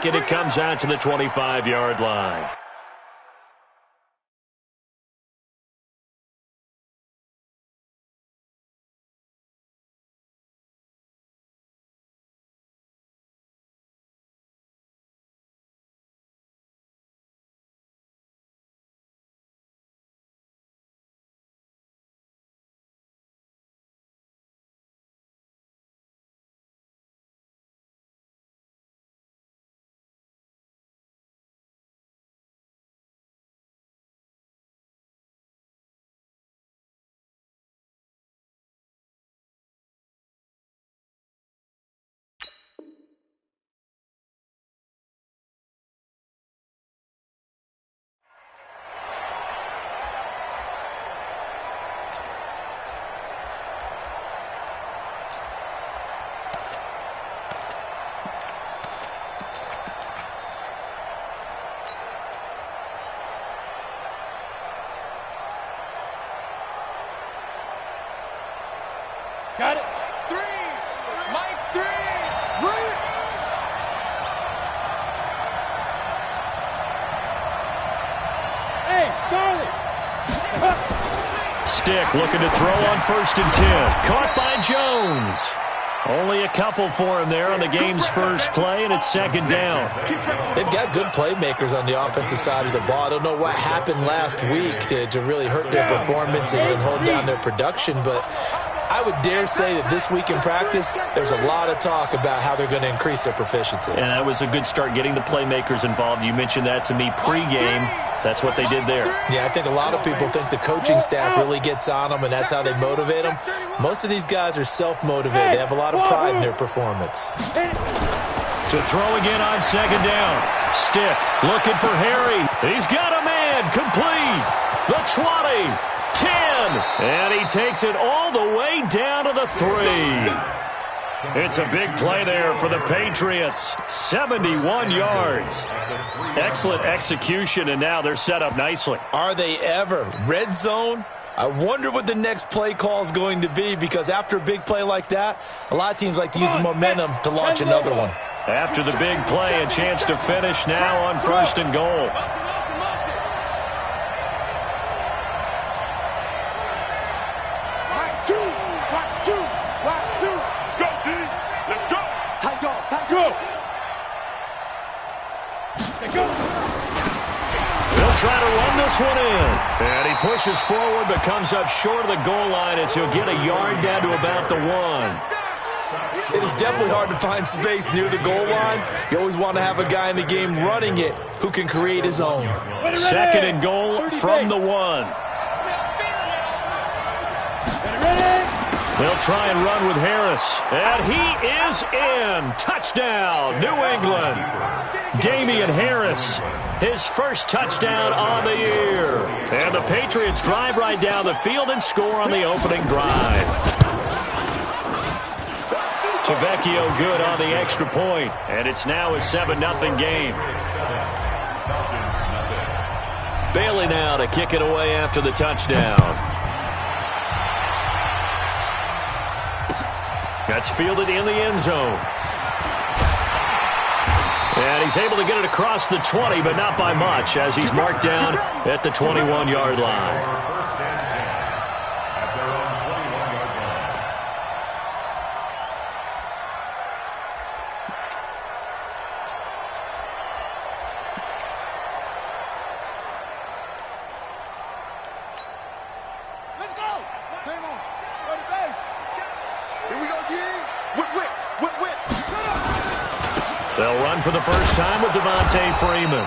second. It comes out to the 25-yard line. Got it. 3. Mike 3. Bring it. Hey, Charlie. Stick looking to throw on 1st and 10. Caught by Jones. Only a couple for him there on the game's first play, and it's 2nd down. They've got good playmakers on the offensive side of the ball. I don't know what happened last week to really hurt their performance and hold down their production, but I would dare say that this week in practice, there's a lot of talk about how they're going to increase their proficiency. And that was a good start getting the playmakers involved. You mentioned that to me pregame. That's what they did there. Yeah, I think a lot of people think the coaching staff really gets on them, and that's how they motivate them. Most of these guys are self-motivated. They have a lot of pride in their performance. To throw again on 2nd down. Stick looking for Harry. He's got a man. Complete. The 20. 10. And he takes it all the way down to the 3. It's a big play there for the Patriots. 71 yards. Excellent execution, and now they're set up nicely. Are they ever? Red zone? I wonder what the next play call is going to be, because after a big play like that, a lot of teams like to use the momentum to launch another one. After the big play, a chance to finish now on 1st and goal. They'll try to run this one in. And he pushes forward but comes up short of the goal line as he'll get a yard down to about the 1. It is definitely hard to find space near the goal line. You always want to have a guy in the game running it who can create his own. 2nd and goal from the 1. They'll try and run with Harris. And he is in. Touchdown, New England. Damian Harris, his first touchdown on the year. And the Patriots drive right down the field and score on the opening drive. Tavecchio good on the extra point. And it's now a 7-0 game. Bailey now to kick it away after the touchdown. That's fielded in the end zone. And he's able to get it across the 20, but not by much, as he's marked down at the 21-yard line. They'll run for the first time with Devontae Freeman.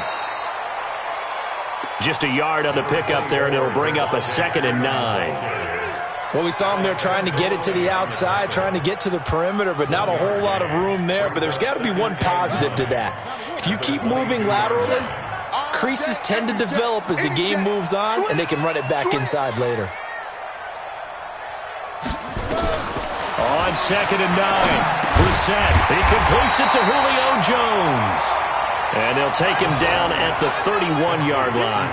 Just a yard on the pickup there, and it'll bring up a 2nd and 9. Well, we saw him there trying to get it to the outside, trying to get to the perimeter, but not a whole lot of room there. But there's got to be one positive to that. If you keep moving laterally, creases tend to develop as the game moves on, and they can run it back inside later. On 2nd and 9. Brissett, he completes it to Julio Jones. And they'll take him down at the 31-yard line.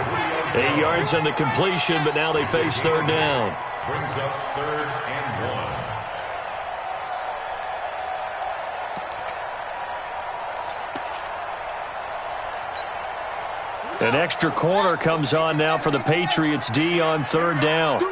8 yards on the completion, but now they face 3rd down. Brings up 3rd and 1. An extra corner comes on now for the Patriots D on 3rd down.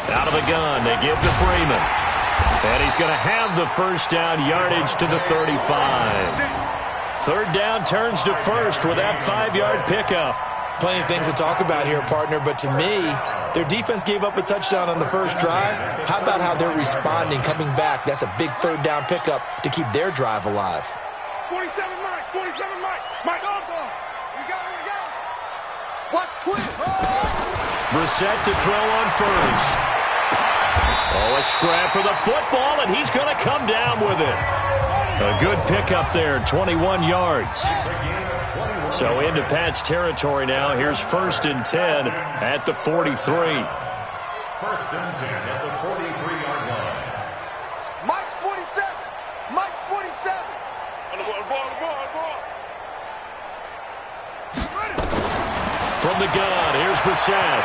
Out of the gun, they give to Freeman. And he's going to have the first down yardage to the 35. 3rd down turns to first with that 5-yard pickup. Plenty of things to talk about here, partner, but to me, their defense gave up a touchdown on the first drive. How about how they're responding, coming back? That's a big 3rd down pickup to keep their drive alive. 47 Mike, 47 Mike. Mike, we got it. Watch twin. Brissett to throw on first. Oh, a scrap for the football, and he's going to come down with it. A good pickup there, 21 yards. So into Pat's territory now. Here's 1st and 10 at the 43. 1st and 10 at the 43-yard line. Mike's 47. Mike's 47. On the ball. From the gun, here's Brissett.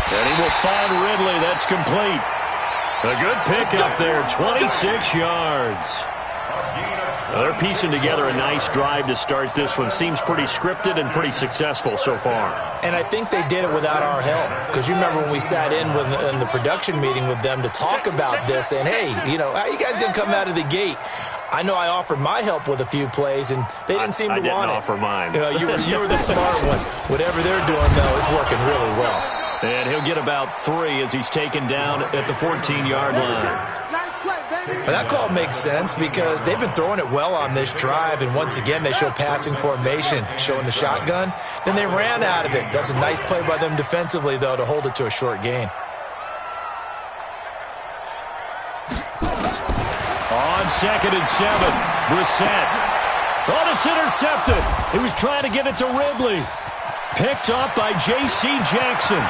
And he will find Ridley. That's complete. A good pickup there, 26 yards. They're piecing together a nice drive to start this one. Seems pretty scripted and pretty successful so far. And I think they did it without our help. Because you remember when we sat in the production meeting with them to talk about this, and hey, how you guys going to come out of the gate? I know I offered my help with a few plays, and they didn't seem to want it. I didn't offer mine. You were the smart one. Whatever they're doing, though, it's working really well. And he'll get about 3 as he's taken down at the 14-yard line. But that call makes sense because they've been throwing it well on this drive, and once again they show passing formation, showing the shotgun. Then they ran out of it. That's a nice play by them defensively, though, to hold it to a short gain. On 2nd and 7, Brissett. Oh, it's intercepted. He was trying to get it to Ridley. Picked up by J.C. Jackson.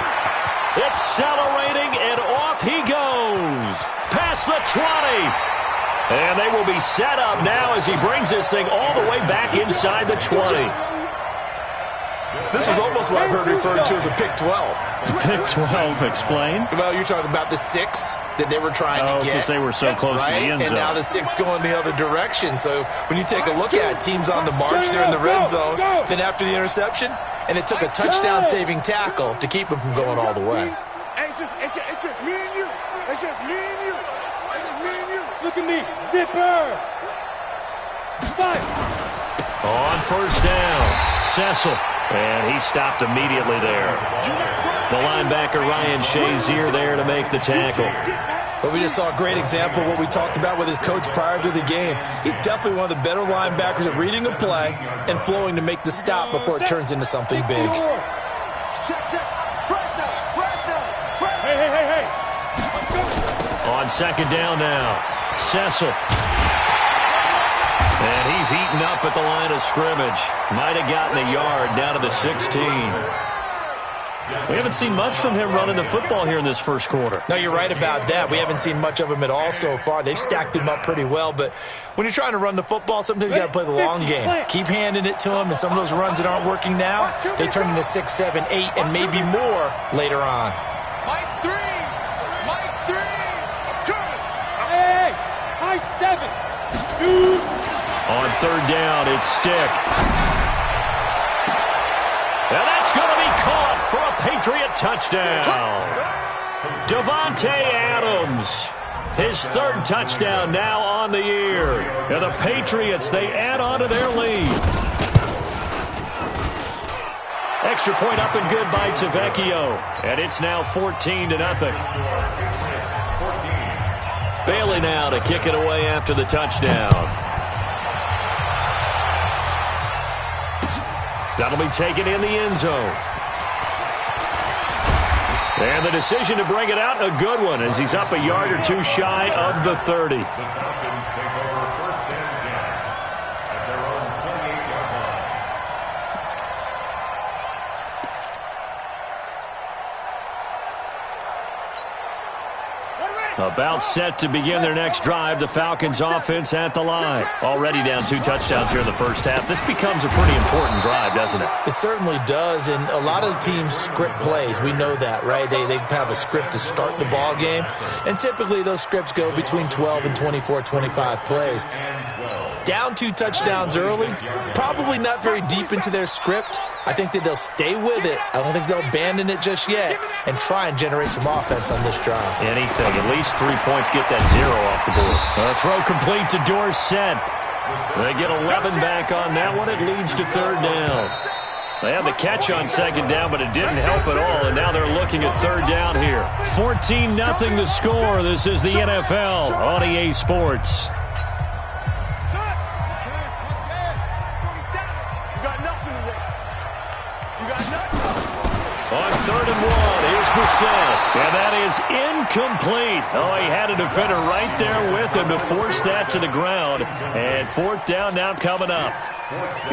Accelerating, and off he goes. Past the 20. And they will be set up now as he brings this thing all the way back inside the 20. This is almost what I've heard referred to as a pick 12. Pick 12, explain. Well, you're talking about the 6 that they were trying to get. Because they were so close to the end zone. And now the 6 going the other direction. So when you take a look at teams on the march, they're in the red zone. Then after the interception, and it took a touchdown-saving tackle to keep him from going all the way. It's just me and you. It's just me and you. It's just me and you. Look at me. Zipper. 5. On 1st down, Cecil. And he stopped immediately there. The linebacker, Ryan Shazier, there to make the tackle. But we just saw a great example of what we talked about with his coach prior to the game. He's definitely one of the better linebackers at reading a play and flowing to make the stop before it turns into something big. Hey. On 2nd down now, Cecil. And he's eaten up at the line of scrimmage. Might have gotten a yard down to the 16. We haven't seen much from him running the football here in this first quarter. No, you're right about that. We haven't seen much of him at all so far. They've stacked him up pretty well, but when you're trying to run the football, sometimes you got to play the long game. Keep handing it to him, and some of those runs that aren't working now, they turn into 6, 7, 8, and maybe more later on. Mike 3. Hey. High 7. 2. On 3rd down, it's Stick. And that's going to be caught for a Patriot touchdown. Davante Adams, his 3rd touchdown now on the year. And the Patriots, they add on to their lead. Extra point up and good by Tavecchio. And it's now 14-0. Bailey now to kick it away after the touchdown. That'll be taken in the end zone. And the decision to bring it out, a good one, as he's up a yard or 2 shy of the 30. The Falcons take over 1st and 10 at their own 28-yard line. We're ready. About set to begin their next drive. The Falcons offense at the line. Already down 2 touchdowns here in the first half. This becomes a pretty important drive, doesn't it? It certainly does, and a lot of the teams script plays. We know that, right? They have a script to start the ball game, and typically those scripts go between 12 and 24, 25 plays. Down 2 touchdowns early, probably not very deep into their script. I think that they'll stay with it. I don't think they'll abandon it just yet and try and generate some offense on this drive. Anything. At least 3 points, get that 0 off the board. Throw complete to Dorsett. They get 11 back on that one. It leads to 3rd down. They had the catch on 2nd down, but it didn't help at all, and now they're looking at 3rd down here. 14-0 the score. This is the NFL on EA Sports. On 3rd and 1, here's Brissett. And that is incomplete. Oh, he had a defender right there with him to force that to the ground. And 4th down now coming up.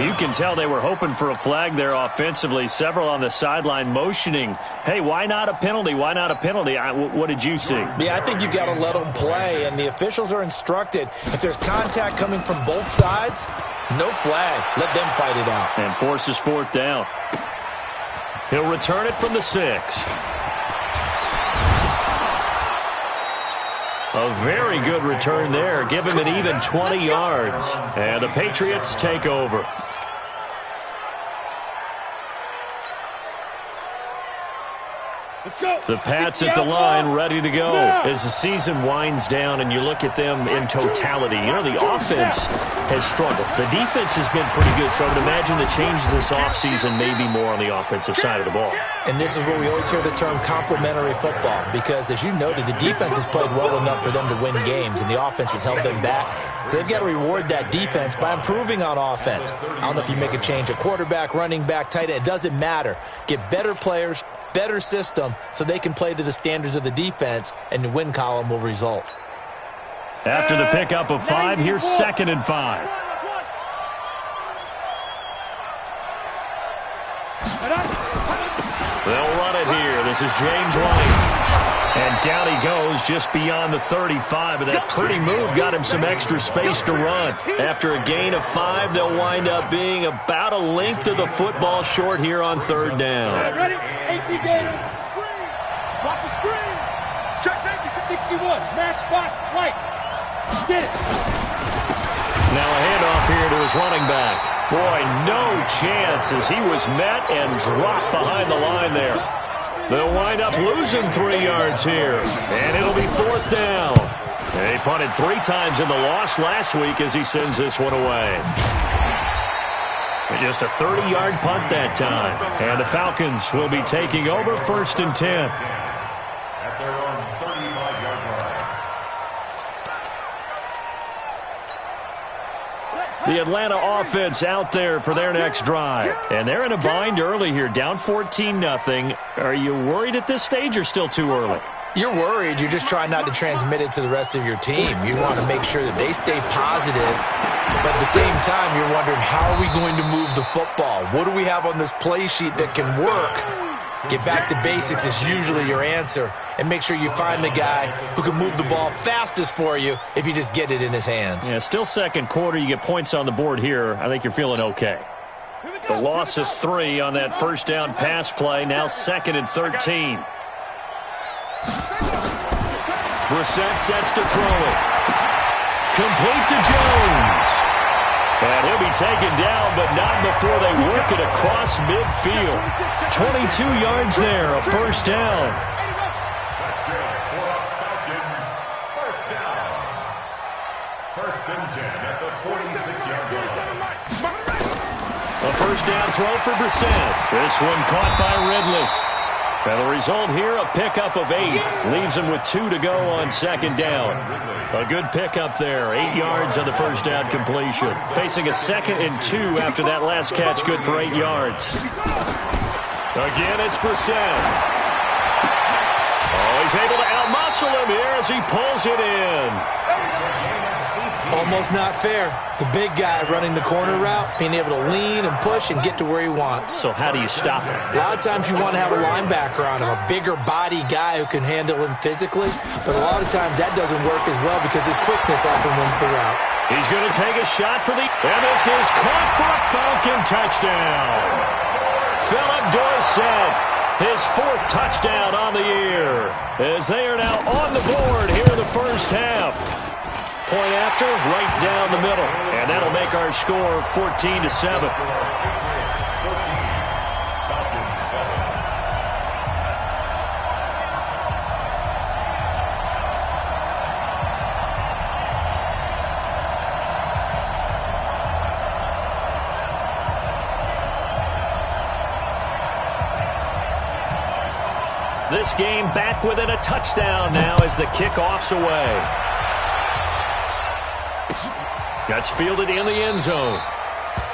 You can tell they were hoping for a flag there offensively. Several on the sideline motioning, hey, why not a penalty? Why not a penalty? What did you see? Yeah, I think you got to let them play, and the officials are instructed. If there's contact coming from both sides, no flag. Let them fight it out. And forces 4th down. He'll return it from the 6. A very good return there. Give him an even 20 yards. And the Patriots take over. The Pats at the line, ready to go. As the season winds down and you look at them in totality, you know, the offense has struggled. The defense has been pretty good, so I would imagine the changes this offseason may be more on the offensive side of the ball. And this is where we always hear the term complementary football, because, as you noted, the defense has played well enough for them to win games, and the offense has held them back. So they've got to reward that defense by improving on offense. I don't know if you make a change at quarterback, running back, tight end. It doesn't matter. Get better players, better system, so they can play to the standards of the defense, and the win column will result. After the pickup of 5, here's 2nd and 5. They'll run it here. This is James White. And down he goes just beyond the 35. And that pretty move got him some extra space to run. After a gain of 5, they'll wind up being about a length of the football short here on 3rd down. Ready? 18 game. Watch the screen. Check safety. 61. Matchbox right. Get it. Now a handoff here to his running back. Boy, no chance as he was met and dropped behind the line there. They'll wind up losing 3 yards here. And it'll be 4th down. And he punted 3 times in the loss last week as he sends this one away. Just a 30-yard punt that time. And the Falcons will be taking over 1st and 10. At their own 35-yard line. The Atlanta offense out there for their next drive. And they're in a bind early here, down 14-0. Are you worried at this stage or still too early? You're worried. You're just trying not to transmit it to the rest of your team. You want to make sure that they stay positive. But at the same time, you're wondering, how are we going to move the football? What do we have on this play sheet that can work? Get back to basics is usually your answer. And make sure you find the guy who can move the ball fastest for you if you just get it in his hands. Yeah, still 2nd quarter. You get points on the board here. I think you're feeling okay. The loss of 3 on that 1st down pass play. Now 2nd and 13. Brissett sets to throw it. Complete to Jones. And he'll be taken down, but not before they work it across midfield. 22 yards there, a 1st down. That's good for Falcons. 1st down. 1st and 10 at the 46-yard line. A 1st down throw for Brissett. This one caught by Ridley. And the result here, a pickup of 8. Leaves him with 2 to go on 2nd down. A good pickup there. 8 yards on the 1st down completion. Facing a 2nd and 2 after that last catch, good for 8 yards. Again, it's Brissett. Oh, he's able to outmuscle him here as he pulls it in. Almost not fair. The big guy running the corner route, being able to lean and push and get to where he wants. So how do you stop him? A lot of times you want to have a linebacker on him, a bigger body guy who can handle him physically, but a lot of times that doesn't work as well because his quickness often wins the route. He's going to take a shot for the... And this is caught for a Falcon touchdown. Philip Dorsett, his 4th touchdown on the year, as they are now on the board here in the first half. Point after, right down the middle. And that'll make our score 14-7. This game back within a touchdown now as the kickoff's away. That's fielded in the end zone.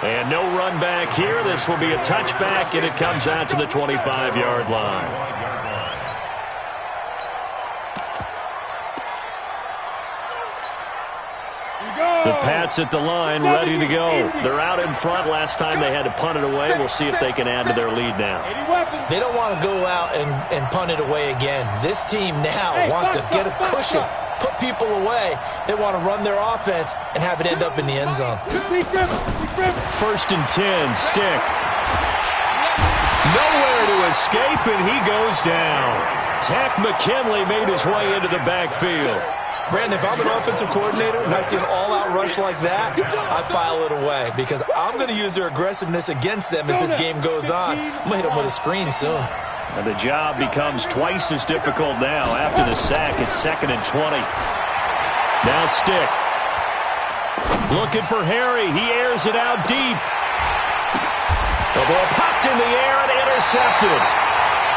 And no run back here. This will be a touchback, and it comes out to the 25-yard line. The Pats at the line, ready to go. They're out in front. Last time they had to punt it away. We'll see if they can add to their lead now. They don't want to go out and punt it away again. This team now wants to get a cushion, put people away. They want to run their offense and have it end up in the end zone. 1st and 10, Stick. Nowhere to escape, and he goes down. Tack McKinley made his way into the backfield. Brandon, if I'm an offensive coordinator and I see an all-out rush like that, I file it away because I'm going to use their aggressiveness against them as this game goes on. I'm going to hit them with a screen soon. And the job becomes twice as difficult now. After the sack, it's 2nd and 20. Now Stick. Looking for Harry. He airs it out deep. The ball popped in the air and intercepted.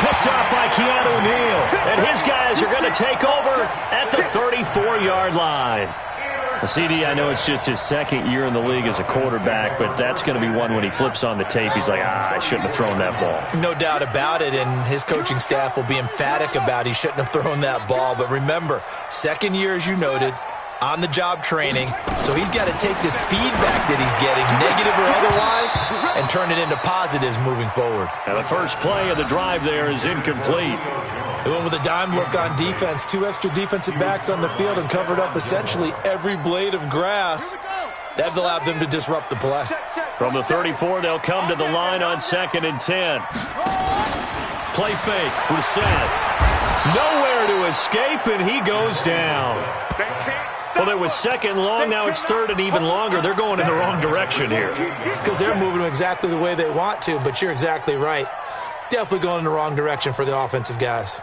Picked up by Keanu Neal. And his guys are going to take over at the 34-yard line. CD, I know it's just his 2nd year in the league as a quarterback, but that's going to be one when he flips on the tape. He's like, I shouldn't have thrown that ball. No doubt about it, and his coaching staff will be emphatic about he shouldn't have thrown that ball. But remember, 2nd year, as you noted, on-the-job training, so he's got to take this feedback that he's getting, negative or otherwise, and turn it into positives moving forward. And the first play of the drive there is incomplete. They went with a dime look on defense, 2 extra defensive backs on the field and covered up essentially every blade of grass. That allowed them to disrupt the play. From the 34, they'll come to the line on 2nd and 10. Play fake, Brissett. Nowhere to escape, and he goes down. Well, it was 2nd long, now it's 3rd and even longer. They're going in the wrong direction here. Because they're moving exactly the way they want to, but you're exactly right. Definitely going in the wrong direction for the offensive guys.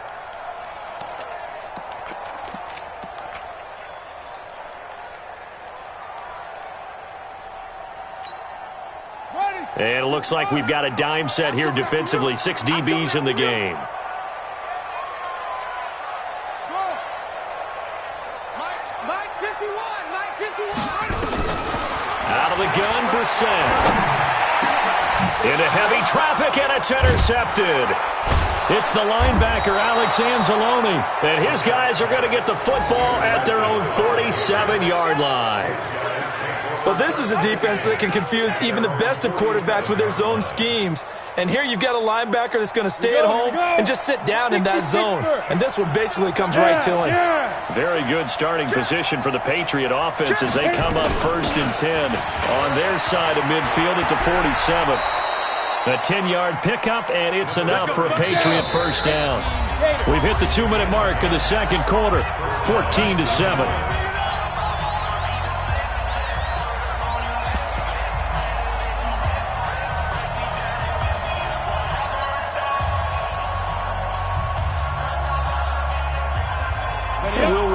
And it looks like we've got a dime set here defensively. 6 DBs in the game. Mike 51. Out of the gun, Brissett. Into heavy traffic, and it's intercepted. It's the linebacker, Alex Anzalone. And his guys are going to get the football at their own 47-yard line. Well, this is a defense that can confuse even the best of quarterbacks with their zone schemes. And here you've got a linebacker that's going to stay at home and just sit down in that zone. And this one basically comes right to him. Very good starting position for the Patriot offense as they come up 1st and 10 on their side of midfield at the 47. A 10-yard pickup, and it's enough for a Patriot first down. We've hit the 2-minute mark of the 2nd quarter, 14-7.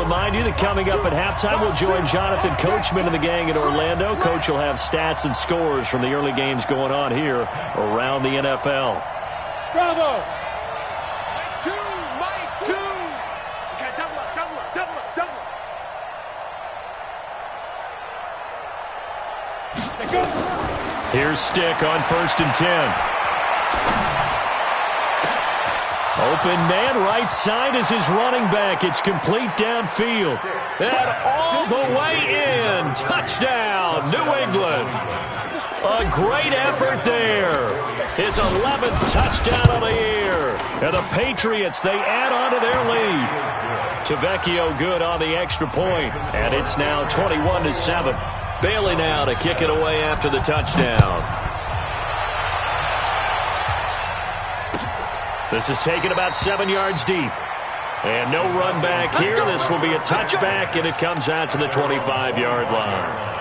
Remind you that coming up at halftime, we'll join Jonathan Coachman and the gang in Orlando. Coach will have stats and scores from the early games going on here around the NFL. Bravo! Mike 2! Okay, double up. Here's Stick on 1st and 10. Open man right side is his running back. It's complete downfield. And all the way in. Touchdown, New England. A great effort there. His 11th touchdown of the year. And the Patriots, they add on to their lead. Tavecchio good on the extra point. And it's now 21-7. Bailey now to kick it away after the touchdown. This is taken about 7 yards deep. And no run back here. This will be a touchback, and it comes out to the 25-yard line.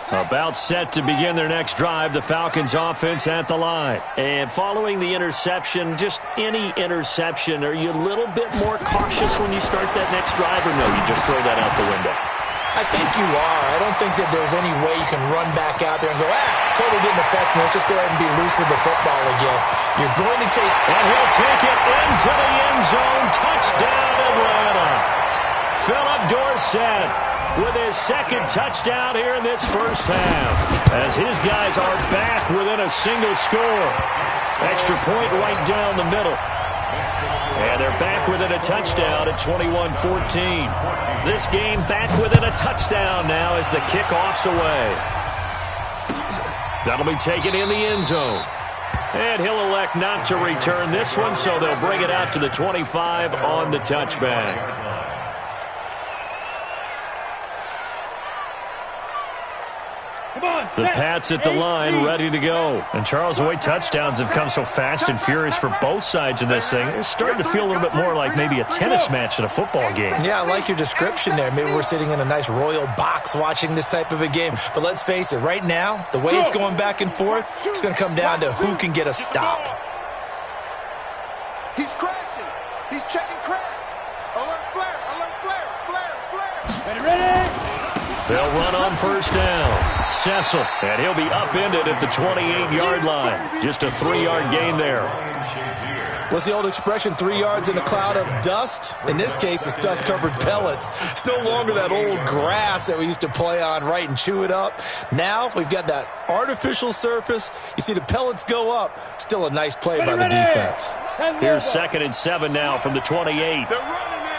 About set to begin their next drive, the Falcons offense at the line. And following the interception, just any interception, are you a little bit more cautious when you start that next drive, or no, you just throw that out the window? I think you are. I don't think that there's any way you can run back out there and go, totally didn't affect me. Let's just go ahead and be loose with the football again. You're going to take... And he'll take it into the end zone. Touchdown, Atlanta. Philip Dorsett with his second touchdown here in this first half, as his guys are back within a single score. Extra point right down the middle. And they're back within a touchdown at 21-14. This game back within a touchdown now as the kickoff's away. That'll be taken in the end zone. And he'll elect not to return this one, so they'll bring it out to the 25 on the touchback. The Pats at the line, ready to go. And, Charles, the way touchdowns have come so fast and furious for both sides of this thing, it's starting to feel a little bit more like maybe a tennis match in a football game. Yeah, I like your description there. Maybe we're sitting in a nice royal box watching this type of a game. But let's face it, right now, the way it's going back and forth, it's going to come down to who can get a stop. He's crashing. He's checking crash. Alert flare, alert flare, flare, flare. Ready? They'll run on first down. Cecil, and he'll be upended at the 28-yard line. Just a 3-yard gain there. What's the old expression, 3 yards in a cloud of dust? In this case, it's dust-covered pellets. It's no longer that old grass that we used to play on, right, and chew it up. Now we've got that artificial surface. You see the pellets go up. Still a nice play by the defense. Here's 2nd and 7 now from the 28. They're running it.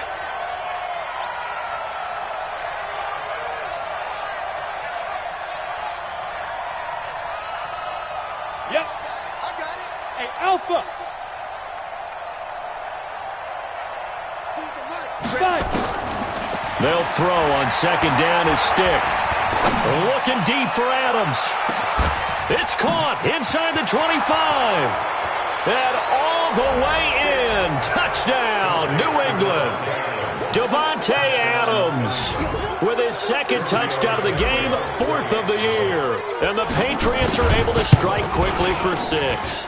Yep. I got it. Hey, Alpha. They'll throw on 2nd down as Stick. Looking deep for Adams. It's caught inside the 25. And all the way in. Touchdown, New England. Davante Adams with his 2nd touchdown of the game, 4th of the year. And the Patriots are able to strike quickly for 6.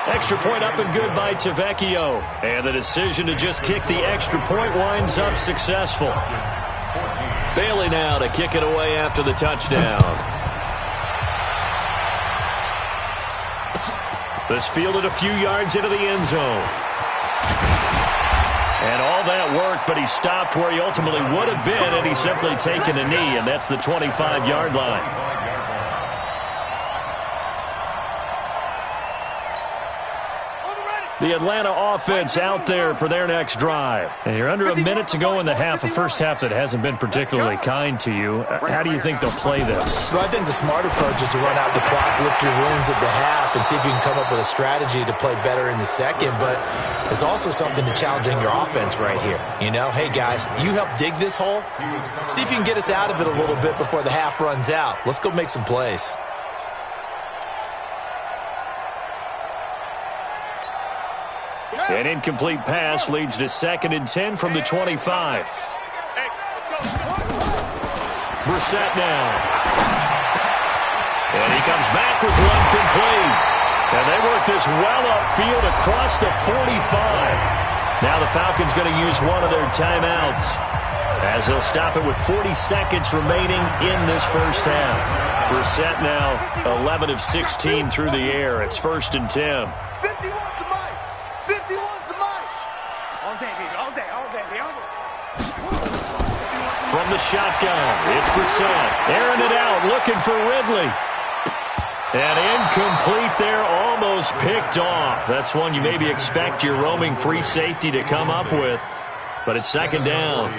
Extra point up and good by Tavecchio. And the decision to just kick the extra point winds up successful. Bailey now to kick it away after the touchdown. This fielded a few yards into the end zone. And all that work, but he stopped where he ultimately would have been, and he's simply taken a knee, and that's the 25-yard line. The Atlanta offense out there for their next drive. And you're under a minute to go in the half, a first half that hasn't been particularly kind to you. How do you think they'll play this? Well, I think the smart approach is to run out the clock, lick your wounds at the half, and see if you can come up with a strategy to play better in the second. But there's also something to challenging your offense right here. You know, hey, guys, you help dig this hole. See if you can get us out of it a little bit before the half runs out. Let's go make some plays. An incomplete pass leads to 2nd and 10 from the 25. Brissett now. And he comes back with one complete. And they work this well upfield across the 45. Now the Falcons going to use one of their timeouts, as they'll stop it with 40 seconds remaining in this first half. Brissett now 11 of 16 through the air. It's 1st and 10. 51 to Mike. 51 the shotgun. It's Brissett. Airing it out, looking for Ridley. And incomplete there, almost picked off. That's one you maybe expect your roaming free safety to come up with. But it's second down.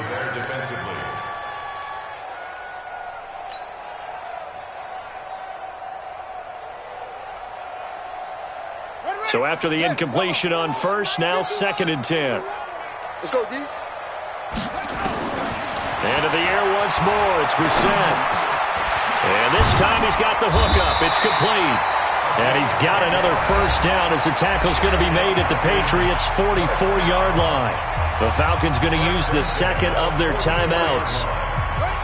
So after the incompletion on first, now second and 10. Let's go, D. Into the air once more. It's Brissett. And this time he's got the hookup. It's complete. And he's got another first down as the tackle's going to be made at the Patriots' 44-yard line. The Falcons going to use the second of their timeouts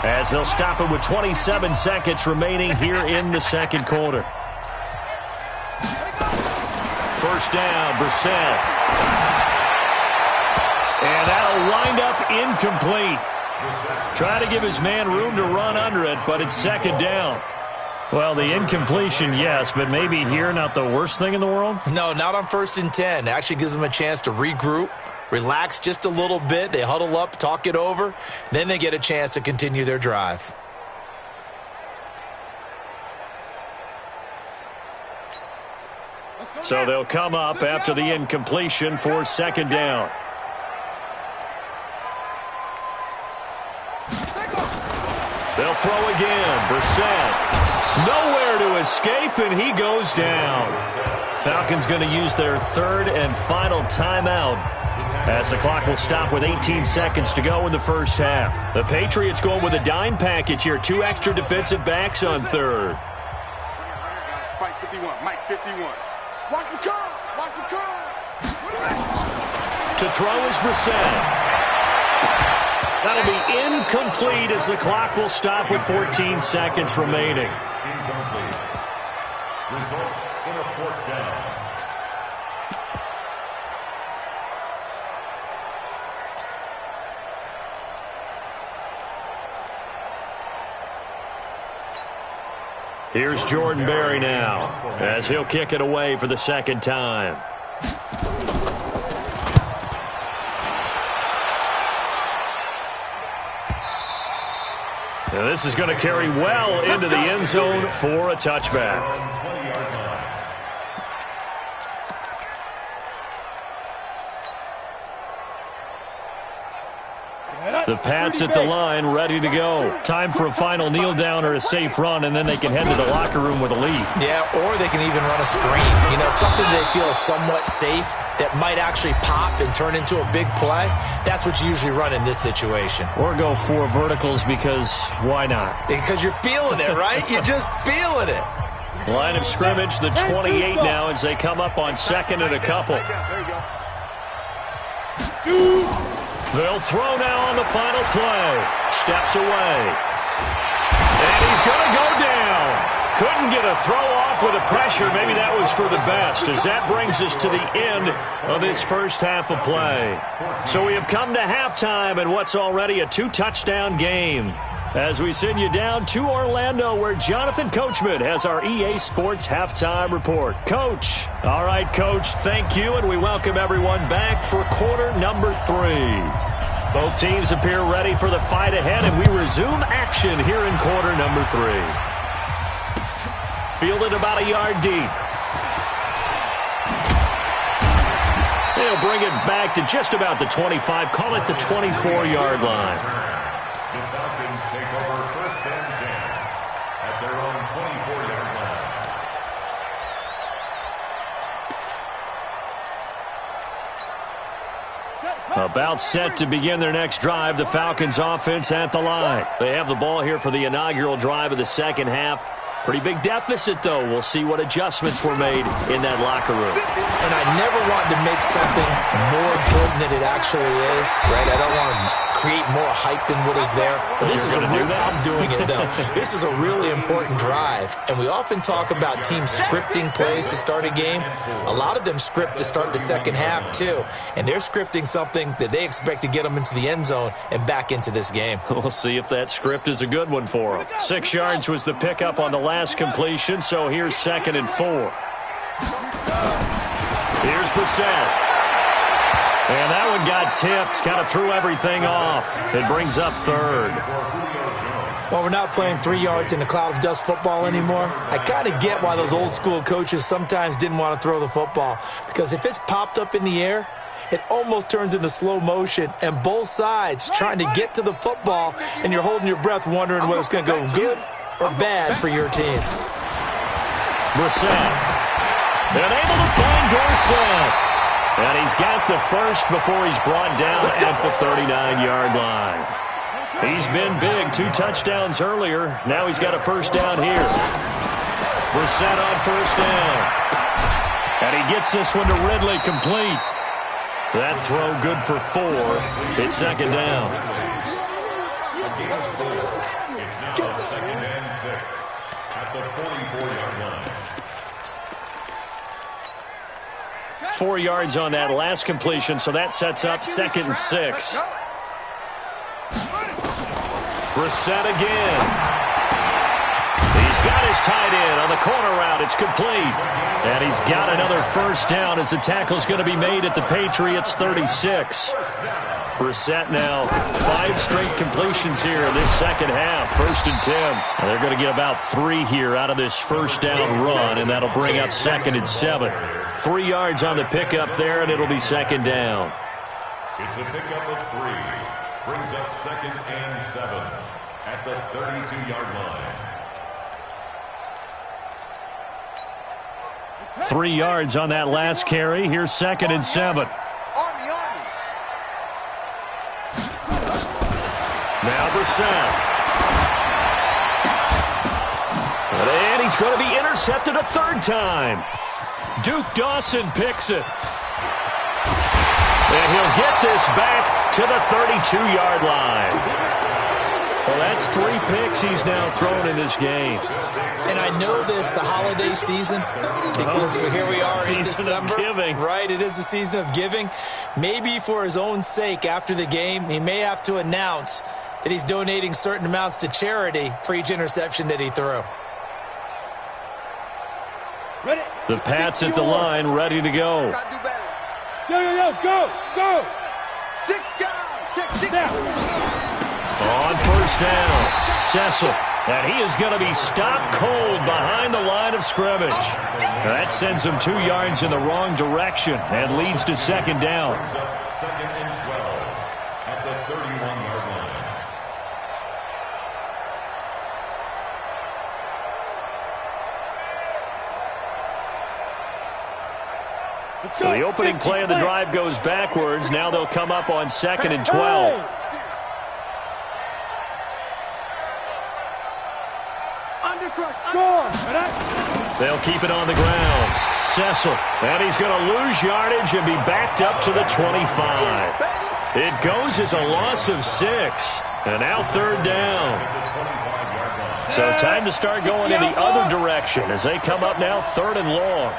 as they'll stop it with 27 seconds remaining here in the second quarter. First down, Brissett. And that'll wind up incomplete. Try to give his man room to run under it, but it's second down. Well, the incompletion, yes, but maybe here not the worst thing in the world? No, not on first and 10. It actually gives them a chance to regroup, relax just a little bit. They huddle up, talk it over. Then they get a chance to continue their drive. So they'll come up after the incompletion for second down. They'll throw again. Brissett. Nowhere to escape, and he goes down. Falcons going to use their third and final timeout as the clock will stop with 18 seconds to go in the first half. The Patriots going with a dime package here. 2 extra defensive backs on third. Mike 51. Mike 51. Watch the curl. Watch the curl. To throw is Brissett. That'll be incomplete as the clock will stop with 14 seconds remaining. Incomplete. Results in a fourth down. Here's Jordan Berry now as he'll kick it away for the second time. Now this is going to carry well into the end zone for a touchback. The Pats at the line, ready to go. Time for a final kneel down or a safe run, and then they can head to the locker room with a lead. Yeah, or they can even run a screen. You know, something they feel is somewhat safe that might actually pop and turn into a big play. That's what you usually run in this situation. Or go 4 verticals because why not? Because you're feeling it, right? You're just feeling it. Line of scrimmage, the 28 now as they come up on second and a couple. They'll throw now on the final play. Steps away. And he's going to go down. Couldn't get a throw off with the pressure. Maybe that was for the best, as that brings us to the end of this first half of play. So we have come to halftime in what's already a 2-touchdown game, as we send you down to Orlando, where Jonathan Coachman has our EA Sports Halftime Report. Coach. All right, Coach, thank you, and we welcome everyone back for quarter number 3. Both teams appear ready for the fight ahead, and we resume action here in quarter number 3. Fielded about a yard deep. They'll bring it back to just about the 25, call it the 24-yard line. The Falcons take over first and 10 at their own 24-yard line. About set to begin their next drive, the Falcons offense at the line. They have the ball here for the inaugural drive of the second half. Pretty big deficit, though. We'll see what adjustments were made in that locker room. And I never wanted to make something more important than it actually is, right? I don't want to create more hype than what is there. But this is a real, I'm doing it, though. This is a really important drive. And we often talk about teams scripting plays to start a game. A lot of them script to start the second half, too. And they're scripting something that they expect to get them into the end zone and back into this game. We'll see if that script is a good one for them. 6 yards was the pickup on the last completion, so here's second and 4. Here's Brissett. And that one got tipped, kind of threw everything off. It brings up third. Well, we're not playing 3 yards in a cloud of dust football anymore. I kind of get why those old school coaches sometimes didn't want to throw the football. Because if it's popped up in the air, it almost turns into slow motion. And both sides trying to get to the football, and you're holding your breath wondering whether it's going to go good or bad for your team. Brissett. And able to find Dorsett. And he's got the first before he's brought down at the 39-yard line. He's been big, 2 touchdowns earlier. Now he's got a first down here. Brissett on first down. And he gets this one to Ridley, complete. That throw good for 4. It's second down. It's now 2nd and 6 at the 44-yard line. 4 yards on that last completion, so that sets up 2nd and 6. Brissett again. He's got his tight end on the corner route. It's complete. And he's got another first down as the tackle's going to be made at the Patriots' 36. Brissett now 5 straight completions here in this second half. 1st and 10. And they're going to get about 3 here out of this first down run, and that'll bring up 2nd and 7. 3 yards on the pickup there, and it'll be second down. It's a pickup of 3. Brings up 2nd and 7 at the 32-yard line. 3 yards on that last carry. Here's 2nd and 7. Now Brissett. And he's going to be intercepted a 3rd time. Duke Dawson picks it. And he'll get this back to the 32-yard line. Well, that's 3 picks he's now thrown in this game. And I know this, the holiday season, because here we are in December. Of giving. Right, it is the season of giving. Maybe for his own sake after the game, he may have to announce that he's donating certain amounts to charity for each interception that he threw. Ready? The Pats at the line, ready to go. Go. 6 down. Check 6 down. On first down, Cecil. And he is going to be stopped cold behind the line of scrimmage. That sends him 2 yards in the wrong direction and leads to second down. 2nd and 12 at the 31-yard line. So the opening play of the drive goes backwards. Now they'll come up on 2nd and 12. They'll keep it on the ground. Cecil, and he's going to lose yardage and be backed up to the 25. It goes as a loss of 6. And now 3rd down. So time to start going in the other direction as they come up now 3rd and long.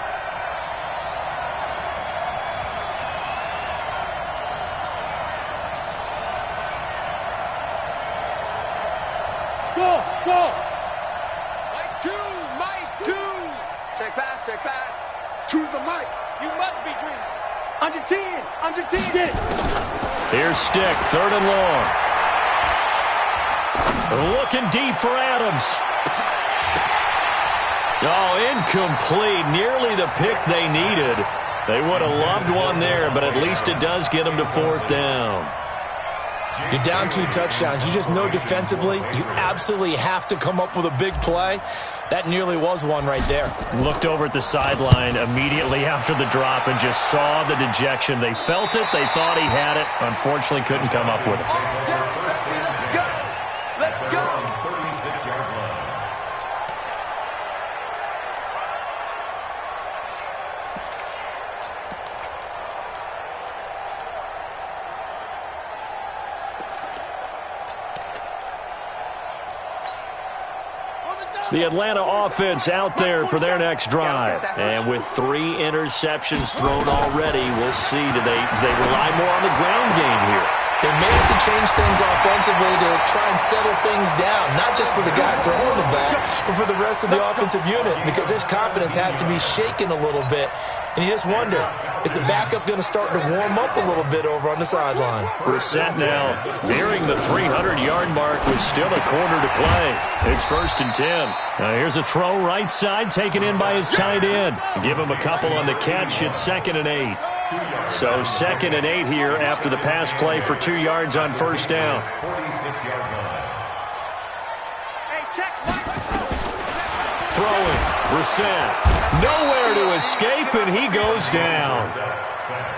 Go. Check pass. Choose the mic. You must be dreaming. Under 10. Get it. Here's Stick, 3rd and long. Looking deep for Adams. Oh, incomplete. Nearly the pick they needed. They would have loved one there, but at least it does get them to 4th down. You're down 2 touchdowns. You just know defensively you absolutely have to come up with a big play. That nearly was one right there. Looked over at the sideline immediately after the drop and just saw the dejection. They felt it. They thought he had it. Unfortunately, couldn't come up with it. Let's go. 36-yard line. The Atlanta offense out there for their next drive. And with 3 interceptions thrown already, we'll see. Do they rely more on the ground game here? They may have to change things offensively to try and settle things down, not just for the guy throwing the ball, but for the rest of the offensive unit, because his confidence has to be shaken a little bit. And you just wonder, is the backup going to start to warm up a little bit over on the sideline? Brissett now nearing the 300-yard mark with still a quarter to play. It's 1st and 10. Now here's a throw right side taken in by his tight end. Give him a couple on the catch. It's 2nd and 8. So 2nd and 8 here after the pass play for 2 yards on 1st down. 46-yard line. Throwing. Brissett. Nowhere to escape, and he goes down.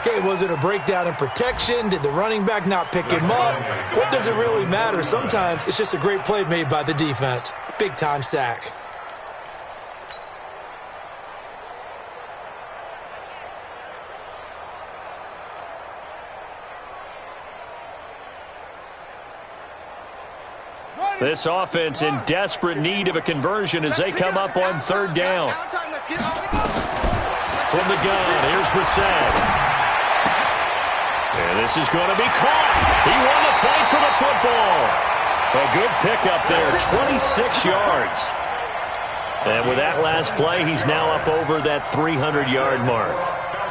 Okay, was it a breakdown in protection? Did the running back not pick him up? What does it really matter? Sometimes it's just a great play made by the defense. Big-time sack. This offense in desperate need of a conversion as they come up on 3rd down. From the gun, here's Brissett. And this is going to be caught. He won the fight for the football. A good pickup there, 26 yards. And with that last play, he's now up over that 300-yard mark.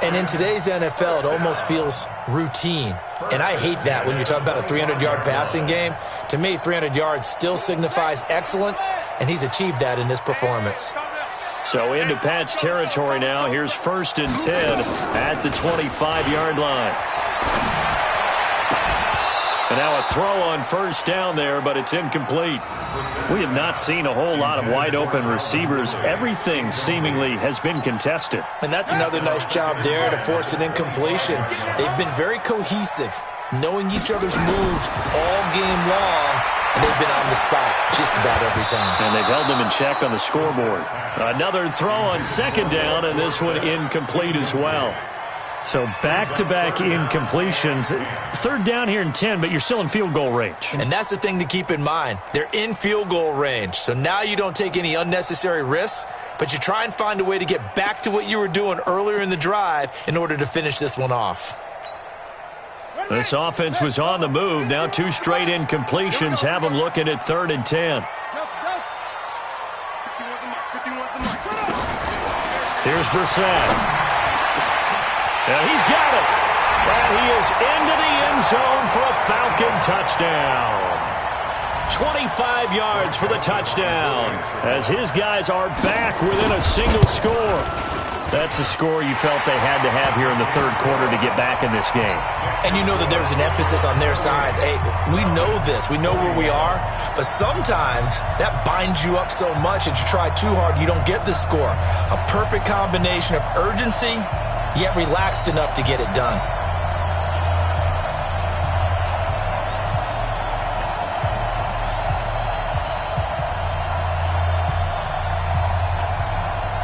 And in today's NFL, it almost feels routine. And I hate that when you talk about a 300-yard passing game. To me, 300 yards still signifies excellence, and he's achieved that in this performance. So into Pat's territory now. Here's 1st and 10 at the 25-yard line. And now a throw on 1st down there, but it's incomplete. We have not seen a whole lot of wide-open receivers. Everything seemingly has been contested. And that's another nice job there to force an incompletion. They've been very cohesive, knowing each other's moves all game long, and they've been on the spot just about every time. And they've held them in check on the scoreboard. Another throw on 2nd down, and this one incomplete as well. So back-to-back incompletions. 3rd down here and 10, but you're still in field goal range. And that's the thing to keep in mind. They're in field goal range. So now you don't take any unnecessary risks, but you try and find a way to get back to what you were doing earlier in the drive in order to finish this one off. This offense was on the move. Now 2 straight incompletions have them looking at 3rd and 10. Here's Brissett. And he's got it. And he is into the end zone for a Falcon touchdown. 25 yards for the touchdown as his guys are back within a single score. That's a score you felt they had to have here in the 3rd quarter to get back in this game. And you know that there's an emphasis on their side. Hey, we know this. We know where we are. But sometimes that binds you up so much that you try too hard, you don't get the score. A perfect combination of urgency, yet relaxed enough to get it done.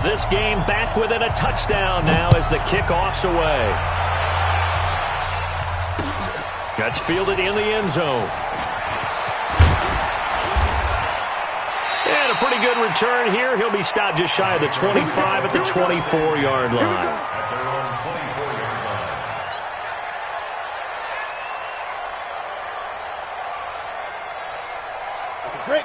This game back within a touchdown now as the kickoff's away. Gets fielded in the end zone. And a pretty good return here. He'll be stopped just shy of the 25 at the 24-yard line.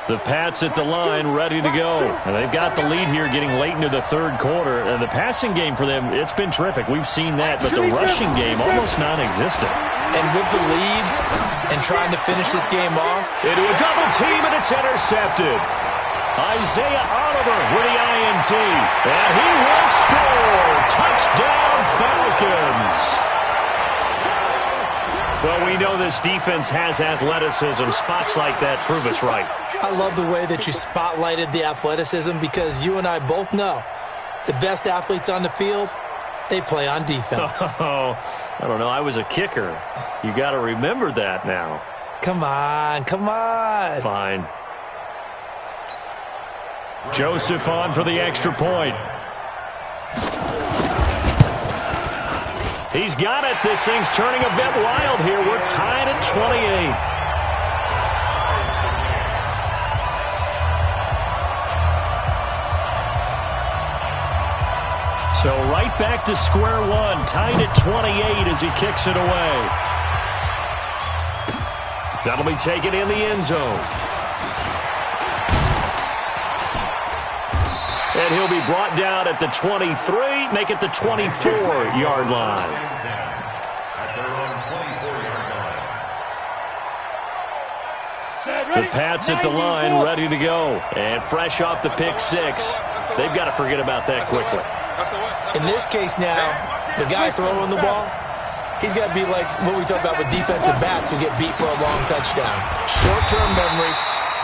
The Pats at the line, ready to go. And they've got the lead here getting late into the 3rd quarter. And the passing game for them, it's been terrific. We've seen that, but the rushing game almost non-existent. And with the lead and trying to finish this game off. Into a double team, and it's intercepted. Isaiah Oliver with the INT. And he will score. Touchdown, Falcons. Well, we know this defense has athleticism. Spots like that prove us right. I love the way that you spotlighted the athleticism because you and I both know the best athletes on the field, they play on defense. Oh, I don't know. I was a kicker. You got to remember that now. Come on, come on. Fine. Joseph on for the extra point. He's got it. This thing's turning a bit wild here. We're tied at 28. So right back to square one, tied at 28 as he kicks it away. That'll be taken in the end zone. And he'll be brought down at the 23, make it the 24-yard line. The Pats at the line, ready to go. And fresh off the pick six, they've got to forget about that quickly. In this case now, the guy throwing the ball, he's got to be like what we talk about with defensive backs who get beat for a long touchdown. Short-term memory,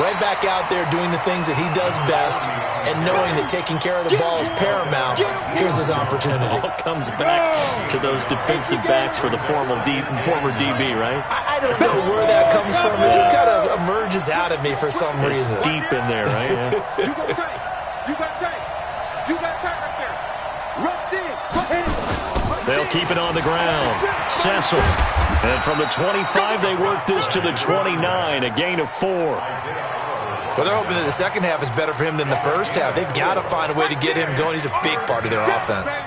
right back out there doing the things that he does best, and knowing that taking care of the ball is paramount. Here's his opportunity. All comes back to those defensive backs for the former DB, right? I don't know where that comes from. It just kind of emerges out of me for some reason. It's deep in there, right? Yeah. You got tight. You got tight right there. Rush in. They'll keep it on the ground. Cecil. And from the 25, they work this to the 29, a gain of 4. Well, they're hoping that the second half is better for him than the first half. They've got to find a way to get him going. He's a big part of their offense.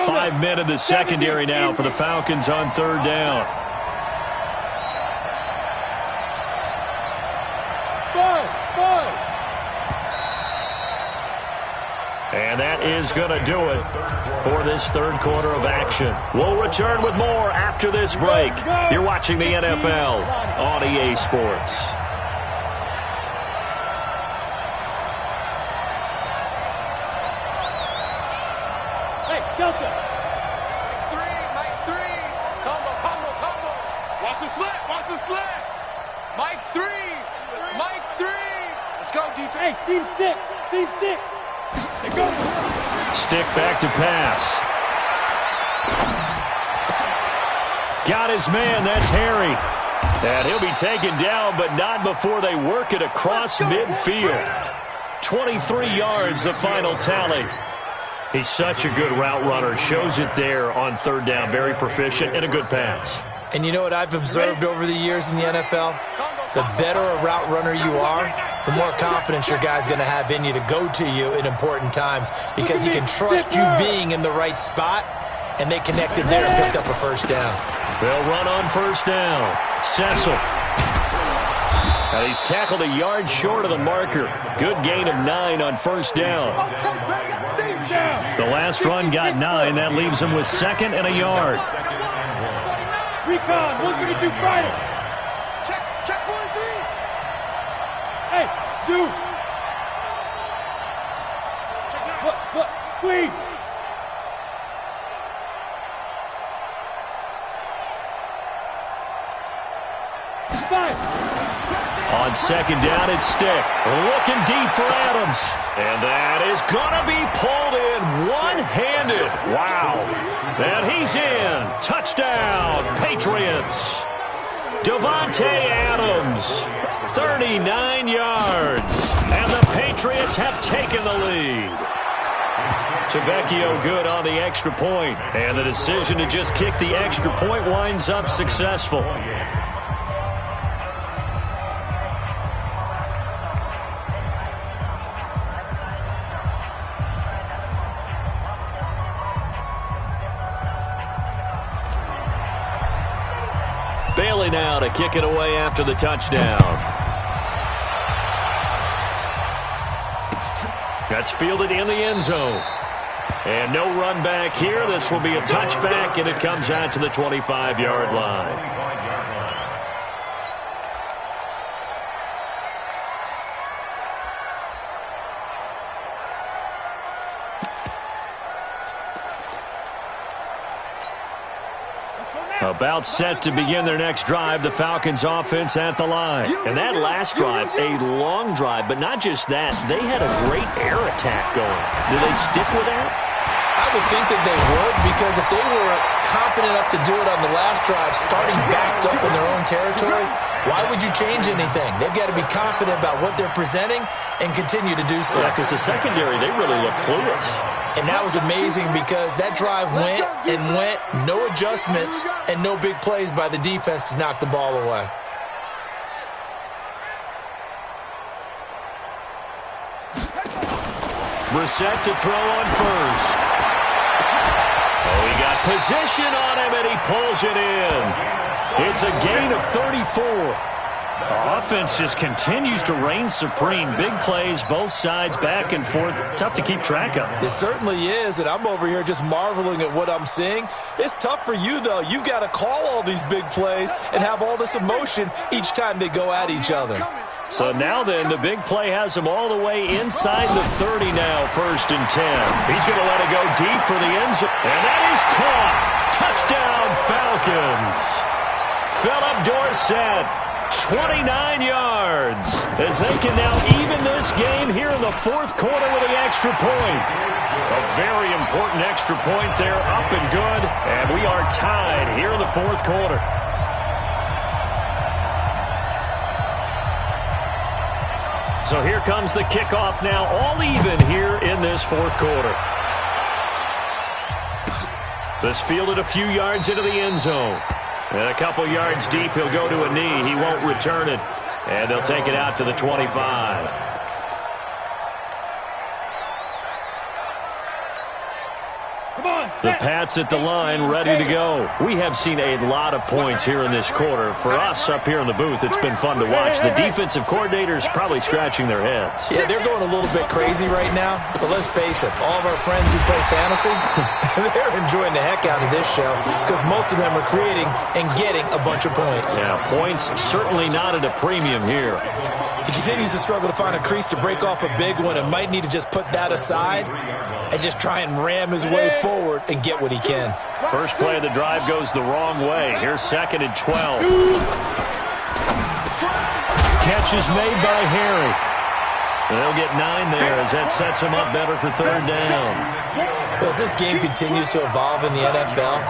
5 men in the secondary now for the Falcons on third down. And that is going to do it for this third quarter of action. We'll return with more after this break. You're watching the NFL on EA Sports. Hey, Delta. Mike 3. Combo. Watch the slant. Mike 3. Let's go, defense. Hey, seam 6. Stick back to pass. Got his man. That's Harry. And he'll be taken down, but not before they work it across midfield. 23 yards, the final tally. He's such a good route runner. Shows it there on third down. Very proficient and a good pass. And you know what I've observed over the years in the NFL? The better a route runner you are, the more confidence your guy's going to have in you to go to you in important times because he can trust you being in the right spot, and they connected there and picked up a first down. They'll run on first down. Cecil. And he's tackled a yard short of the marker. Good gain of 9 on first down. The last run got 9. That leaves him with second and a yard. Recon, what can you do Friday? Check 43. Hey, dude. What? Squeeze. On second down, it's Stick. Looking deep for Adams. And that is going to be pulled in one-handed. Wow. And he's in. Touchdown, Patriots. Devontae Adams, 39 yards. And the Patriots have taken the lead. Tavecchio good on the extra point. And the decision to just kick the extra point winds up successful. Bailey now to kick it away after the touchdown. That's fielded in the end zone. And no run back here. This will be a touchback, and it comes out to the 25-yard line. About set to begin their next drive, the Falcons offense at the line. And that last drive, a long drive, but not just that. They had a great air attack going. Do they stick with that? I would think that they would, because if they were competent enough to do it on the last drive, starting backed up in their own territory, why would you change anything? They've got to be confident about what they're presenting and continue to do so. Yeah, because the secondary, they really look clueless. And that was amazing because that drive went and went, no adjustments, and no big plays by the defense to knock the ball away. Brissett to throw on first. Oh, he got position on him, and he pulls it in. It's a gain of 34. The offense just continues to reign supreme. Big plays, both sides, back and forth. Tough to keep track of. It certainly is, and I'm over here just marveling at what I'm seeing. It's tough for you, though. You got to call all these big plays and have all this emotion each time they go at each other. So now then, the big play has him all the way inside the 30 now, 1st and 10. He's going to let it go deep for the end zone, and that is caught. Touchdown, Falcons. Philip Dorsett, 29 yards, as they can now even this game here in the 4th quarter with the extra point. A very important extra point there, up and good, and we are tied here in the 4th quarter. So here comes the kickoff now, all even here in this 4th quarter. This fielded a few yards into the end zone. And a couple yards deep, he'll go to a knee. He won't return it. And they'll take it out to the 25. The Pats at the line, ready to go. We have seen a lot of points here in this quarter. For us up here in the booth, it's been fun to watch. The defensive coordinators probably scratching their heads. Yeah, they're going a little bit crazy right now. But let's face it, all of our friends who play fantasy, they're enjoying the heck out of this show because most of them are creating and getting a bunch of points. Yeah, points certainly not at a premium here. He continues to struggle to find a crease to break off a big one and might need to just put that aside and just try and ram his way forward and get what he can. First play of the drive goes the wrong way. Here's 2nd and 12. Catch is made by Harry. They'll get 9 there as that sets him up better for 3rd down. Well, as this game continues to evolve in the NFL,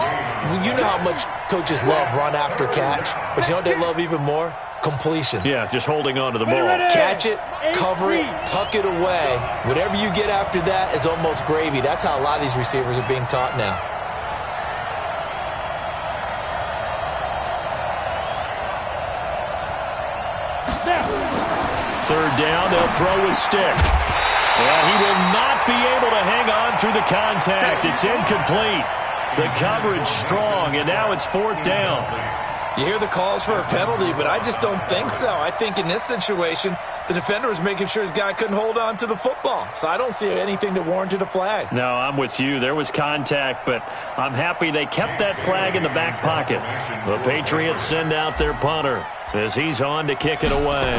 you know how much coaches love run after catch, but you know what they love even more? Completions. Yeah, just holding on to the ball. Catch it, cover it, tuck it away. Whatever you get after that is almost gravy. That's how a lot of these receivers are being taught now. Third down, they'll throw with stick. And he will not be able to hang on through the contact. It's incomplete. The coverage strong, and now it's 4th down. You hear the calls for a penalty, but I just don't think so. I think in this situation, the defender was making sure his guy couldn't hold on to the football. So I don't see anything that warranted a flag. No, I'm with you. There was contact, but I'm happy they kept that flag in the back pocket. The Patriots send out their punter as he's on to kick it away.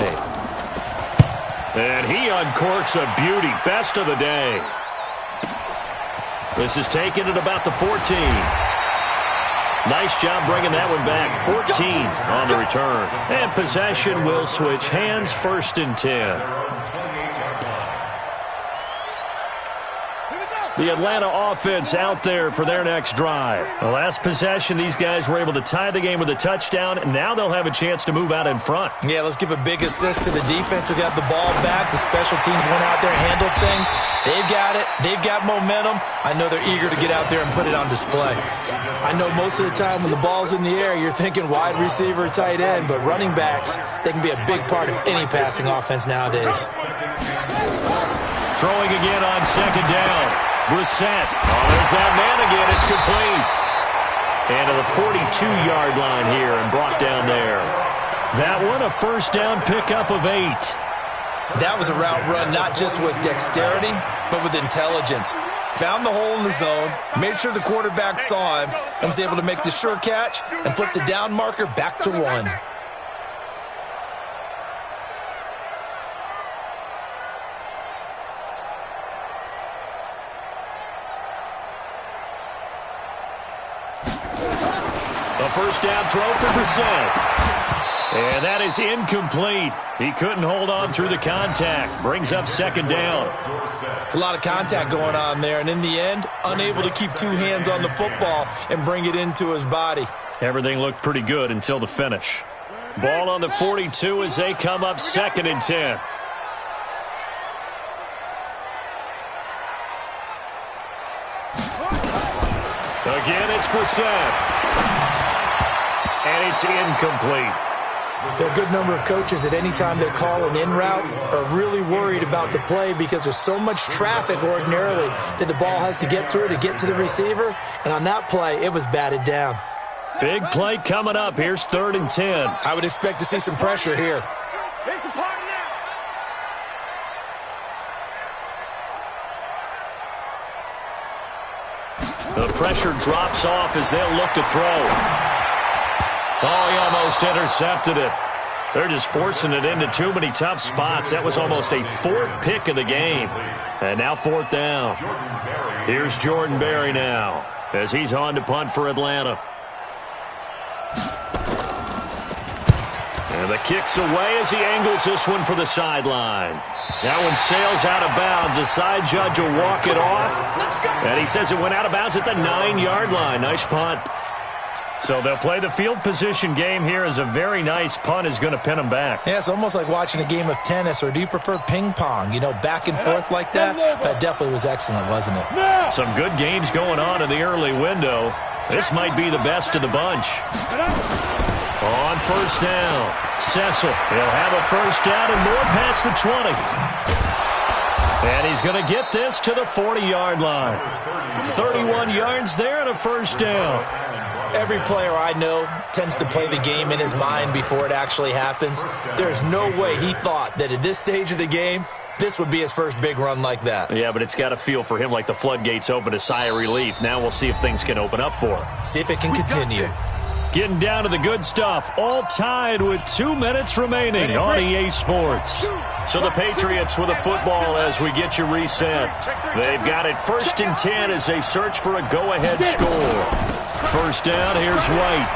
And he uncorks a beauty. Best of the day. This is taken at about the 14. Nice job bringing that one back. 14 on the return. And possession will switch hands, 1st and 10. The Atlanta offense out there for their next drive. The last possession, these guys were able to tie the game with a touchdown, and now they'll have a chance to move out in front. Yeah, let's give a big assist to the defense who got the ball back. The special teams went out there, handled things. They've got it. They've got momentum. I know they're eager to get out there and put it on display. I know most of the time when the ball's in the air, you're thinking wide receiver, tight end, but running backs, they can be a big part of any passing offense nowadays. Throwing again on 2nd down. Brissett. Oh, there's that man again. It's complete. And to the 42-yard line here and brought down there. That one, a 1st down pickup of 8. That was a route run not just with dexterity, but with intelligence. Found the hole in the zone, made sure the quarterback saw him, and was able to make the sure catch and flip the down marker back to 1. A 1st down throw for Brissett. And that is incomplete. He couldn't hold on through the contact. Brings up 2nd down. It's a lot of contact going on there, and in the end, unable to keep 2 hands on the football and bring it into his body. Everything looked pretty good until the finish. Ball on the 42 as they come up 2nd and 10. Again, it's Brissett. And it's incomplete. There are a good number of coaches at any time they call an in route are really worried about the play because there's so much traffic ordinarily that the ball has to get through to get to the receiver. And on that play, it was batted down. Big play coming up. Here's 3rd and 10. I would expect to see some pressure here. There's the party now. The pressure drops off as they'll look to throw. Oh, he almost intercepted it. They're just forcing it into too many tough spots. That was almost a 4th pick of the game. And now 4th down. Here's Jordan Berry now as he's on to punt for Atlanta. And the kick's away as he angles this one for the sideline. That one sails out of bounds. The side judge will walk it off. And he says it went out of bounds at the 9-yard line. Nice punt. So they'll play the field position game here as a very nice punt is going to pin them back. Yeah, it's almost like watching a game of tennis, or do you prefer ping pong? You know, back and forth like that? That definitely was excellent, wasn't it? Some good games going on in the early window. This might be the best of the bunch. On 1st down, Cecil. He'll have a 1st down and more past the 20. And he's going to get this to the 40-yard line. 31 yards there and a 1st down. Every player I know tends to play the game in his mind before it actually happens. There's no way he thought that at this stage of the game, this would be his first big run like that. Yeah, but it's got to feel for him like the floodgates open, a sigh of relief. Now we'll see if things can open up for him. See if it can continue. Getting down to the good stuff. All tied with 2 minutes remaining on EA Sports. So the Patriots with a football as we get you reset. They've got it 1st and 10 as they search for a go-ahead score. 1st down, here's White.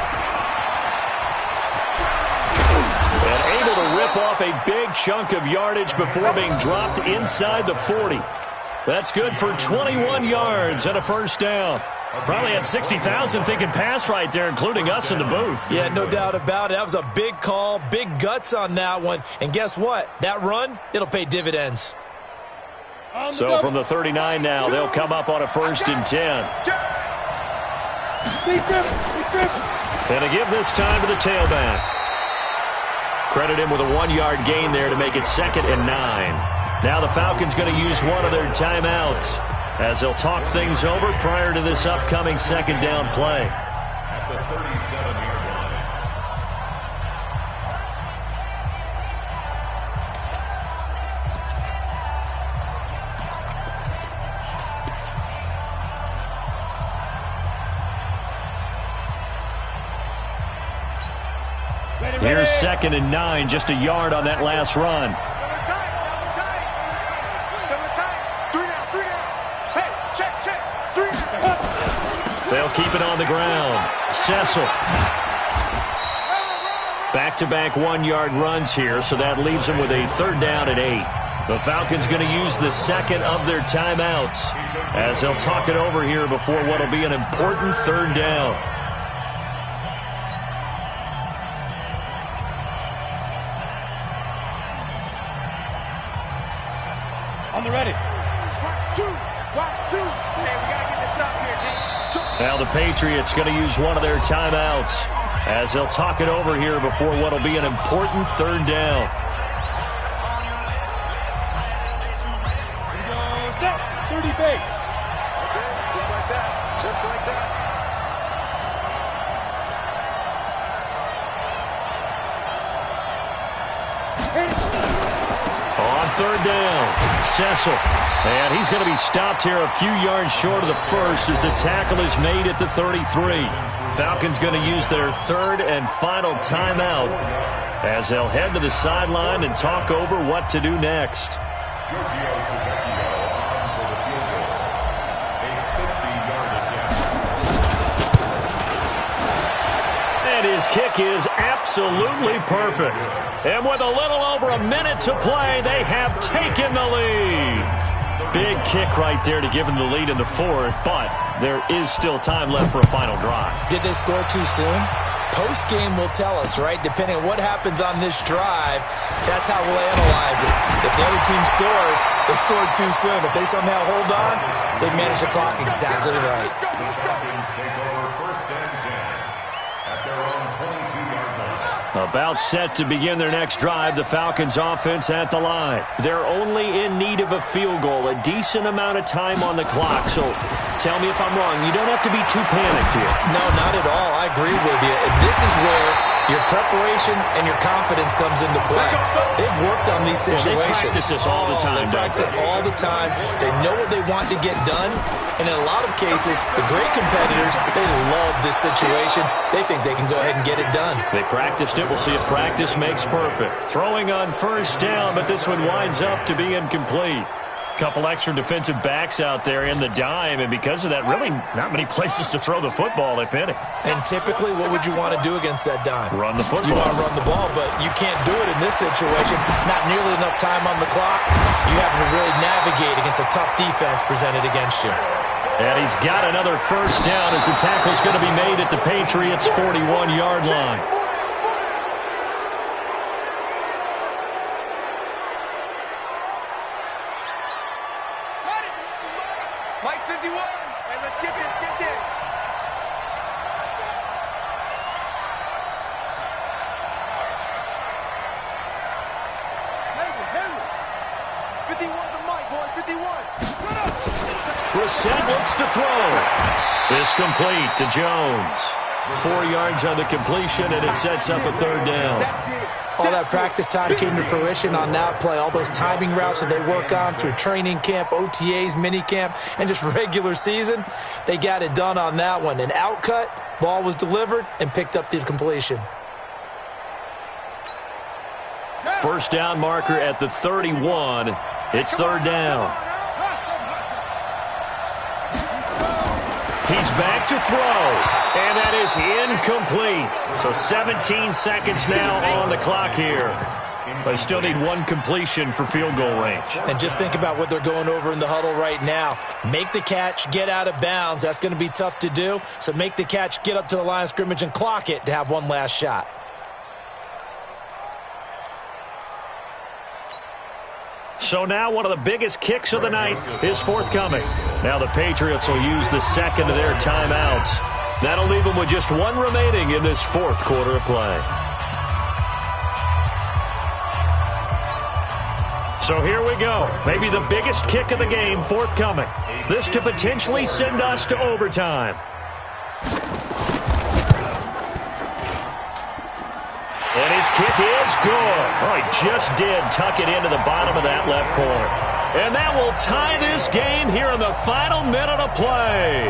And able to rip off a big chunk of yardage before being dropped inside the 40. That's good for 21 yards and a 1st down. Probably had 60,000 thinking pass right there, including us in the booth. Yeah, no doubt about it. That was a big call, big guts on that one. And guess what? That run, it'll pay dividends. So from the 39 now, they'll come up on a 1st and 10. And to give this time to the tailback. Credit him with a 1-yard gain there to make it 2nd and 9. Now the Falcons going to use one of their timeouts as they'll talk things over prior to this upcoming 2nd down play. At the 37-yard line. Here's 2nd and 9, just a yard on that last run. They'll keep it on the ground. Cecil. Back-to-back 1-yard runs here, so that leaves them with a 3rd down and 8. The Falcons going to use the 2nd of their timeouts as they'll talk it over here before what will be an important 3rd down. On the ready. Watch two. Hey, we got to get this stop here, D. Now the Patriots going to use one of their timeouts as they'll talk it over here before what will be an important 3rd down. Here we go. Stop. 30 base. Okay, just like that. Just like that. On 3rd down, Cecil. And he's going to be stopped here a few yards short of the 1st as the tackle is made at the 33. Falcons going to use their 3rd and final timeout as they'll head to the sideline and talk over what to do next. And his kick is absolutely perfect. And with a little over a minute to play, they have taken the lead. Big kick right there to give them the lead in the 4th, but there is still time left for a final drive. Did they score too soon? Post-game will tell us, right? Depending on what happens on this drive, that's how we'll analyze it. If the other team scores, they scored too soon. If they somehow hold on, they manage the clock exactly right. Falcons take over 1st and 10 at their own 22-yard line. About set to begin their next drive, the Falcons offense at the line. They're only in need of a field goal, a decent amount of time on the clock. So Tell me if I'm wrong. You don't have to be too panicked here. No, not at all. I agree with you. And this is where your preparation and your confidence comes into play. They've worked on these situations. They practice this all the time. They practice it all the time. They know what they want to get done. And in a lot of cases, the great competitors, they love this situation. They think they can go ahead and get it done. They practiced it. We'll see if practice makes perfect. Throwing on first down, but this one winds up to be incomplete. Couple extra defensive backs out there in the dime, and because of that, really not many places to throw the football, if any. And typically, what would you want to do against that dime? Run the football. You want to run the ball, but you can't do it in this situation. Not nearly enough time on the clock. You have to really navigate against a tough defense presented against you. And he's got another first down as the tackle's going to be made at the Patriots' 41-yard line. Mike 51. And let's get this, get this. Henry. 51 to Mike, boy, 51. Brissett looks to throw. This complete to Jones. 4 yards on the completion, and it sets up a third down. All that practice time came to fruition on that play. All those timing routes that they work on through training camp, OTAs, minicamp, and just regular season, they got it done on that one. An outcut, ball was delivered, and picked up the completion. First down marker at the 31. It's third down. He's back to throw. And that is incomplete. So 17 seconds now on the clock here. They still need one completion for field goal range. And just think about what they're going over in the huddle right now. Make the catch, get out of bounds. That's going to be tough to do. So make the catch, get up to the line of scrimmage, and clock it to have one last shot. So now one of the biggest kicks of the night is forthcoming. Now the Patriots will use the second of their timeouts. That'll leave them with just one remaining in this fourth quarter of play. So here we go. Maybe the biggest kick of the game forthcoming. This to potentially send us to overtime. And his kick is good. Oh, he just did tuck it into the bottom of that left corner. And that will tie this game here in the final minute of play.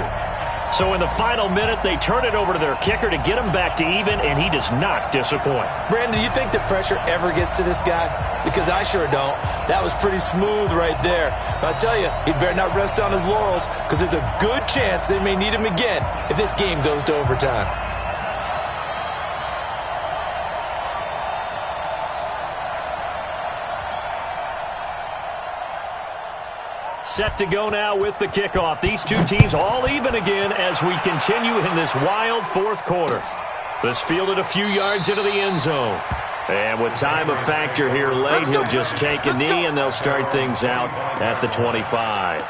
So in the final minute, they turn it over to their kicker to get him back to even, and he does not disappoint. Brandon, do you think the pressure ever gets to this guy? Because I sure don't. That was pretty smooth right there. But I tell you, he better not rest on his laurels, because there's a good chance they may need him again if this game goes to overtime. Set to go now with the kickoff. These two teams all even again as we continue in this wild fourth quarter. This fielded a few yards into the end zone. And with time a factor here late, he'll just take a knee, and they'll start things out at the 25.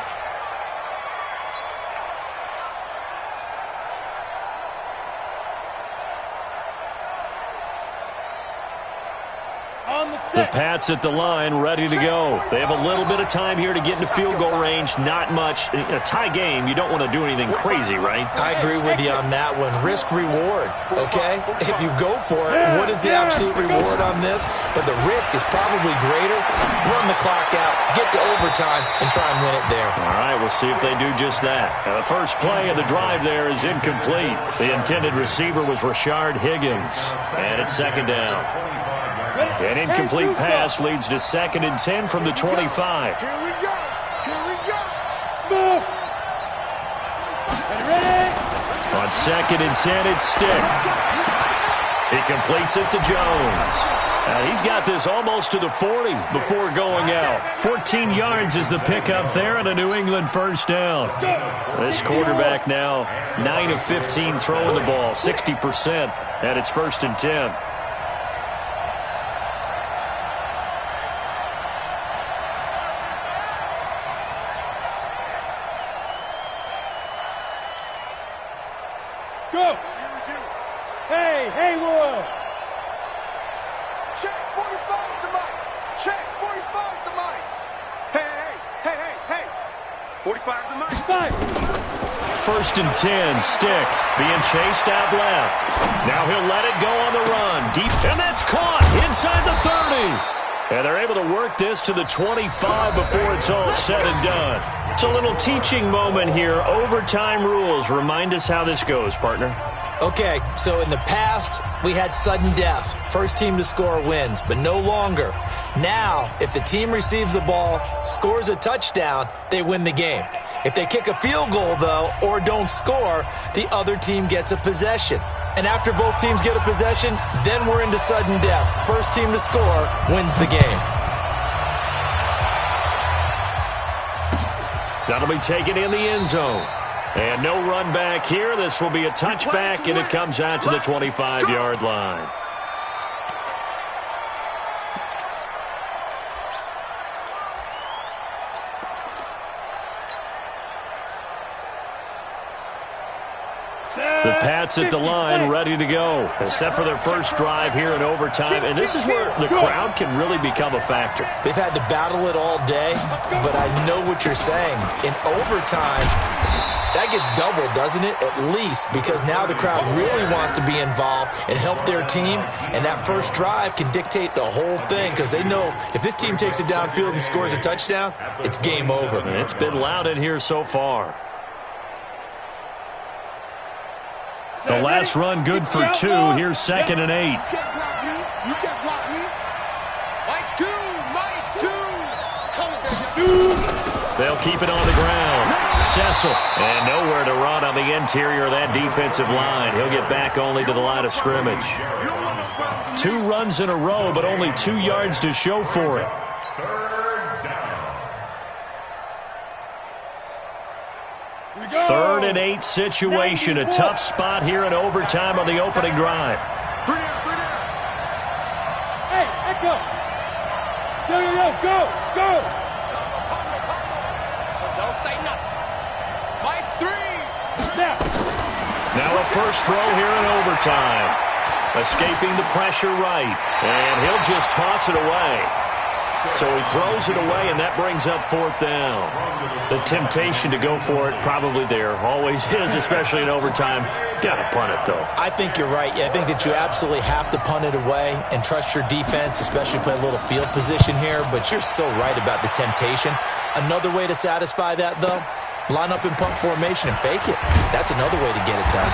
The Pats at the line, ready to go. They have a little bit of time here to get into field goal range. Not much. In a tie game, you don't want to do anything crazy, right? I agree with you on that one. Risk reward, okay? If you go for it, what is the absolute reward on this? But the risk is probably greater. Run the clock out, get to overtime, and try and win it there. All right, we'll see if they do just that. Now, the first play of the drive there is incomplete. The intended receiver was Rashard Higgins. And it's second down. An incomplete pass leads to 2nd and 10 from the 25. Here we go. Here we go. Smooth. Ready? On 2nd and 10, it's Stick. He completes it to Jones. Now he's got this almost to the 40 before going out. 14 yards is the pickup there and a New England first down. This quarterback now 9 of 15 throwing the ball, 60%, and it's 1st and 10. Go. Hey, Laura. Check 45 to Mike. Check 45 to Mike. Hey. 45 to Mike. 5. first and 10. Stick being chased out left. Now he'll let it go on the run. Deep, and that's caught inside the 30. And they're able to work this to the 25 before it's all said and done. It's a little teaching moment here. Overtime rules. Remind us how this goes, partner. Okay, so in the past, we had sudden death. First team to score wins, but no longer. Now, if the team receives the ball, scores a touchdown, they win the game. If they kick a field goal, though, or don't score, the other team gets a possession. And after both teams get a possession, then we're into sudden death. First team to score wins the game. That'll be taken in the end zone. And no run back here. This will be a touchback, and it comes out to the 25-yard line. The Pats at the line, ready to go. Set for their first drive here in overtime. And this is where the crowd can really become a factor. They've had to battle it all day, but I know what you're saying. In overtime, that gets doubled, doesn't it? At least, because now the crowd really wants to be involved and help their team. And that first drive can dictate the whole thing, because they know if this team takes it downfield and scores a touchdown, it's game over. And it's been loud in here so far. The last run good for 2. Here's 2nd and 8. You can't block me. You can't block me. Mike 2. Come on, They'll keep it on the ground. Cecil. And nowhere to run on the interior of that defensive line. He'll get back only to the line of scrimmage. 2 runs in a row, but only 2 yards to show for it. Third and 8 situation. A tough spot here in overtime on the opening drive. Hey, echo. Go. So don't say nothing. Mike 3. Now a first throw here in overtime. Escaping the pressure right. And he'll just toss it away. So he throws it away, and that brings up 4th down. The temptation to go for it probably there. Always is, especially in overtime. Got to punt it, though. I think you're right. Yeah, I think that you absolutely have to punt it away and trust your defense, especially play a little field position here. But you're so right about the temptation. Another way to satisfy that, though, line up in punt formation and fake it. That's another way to get it done.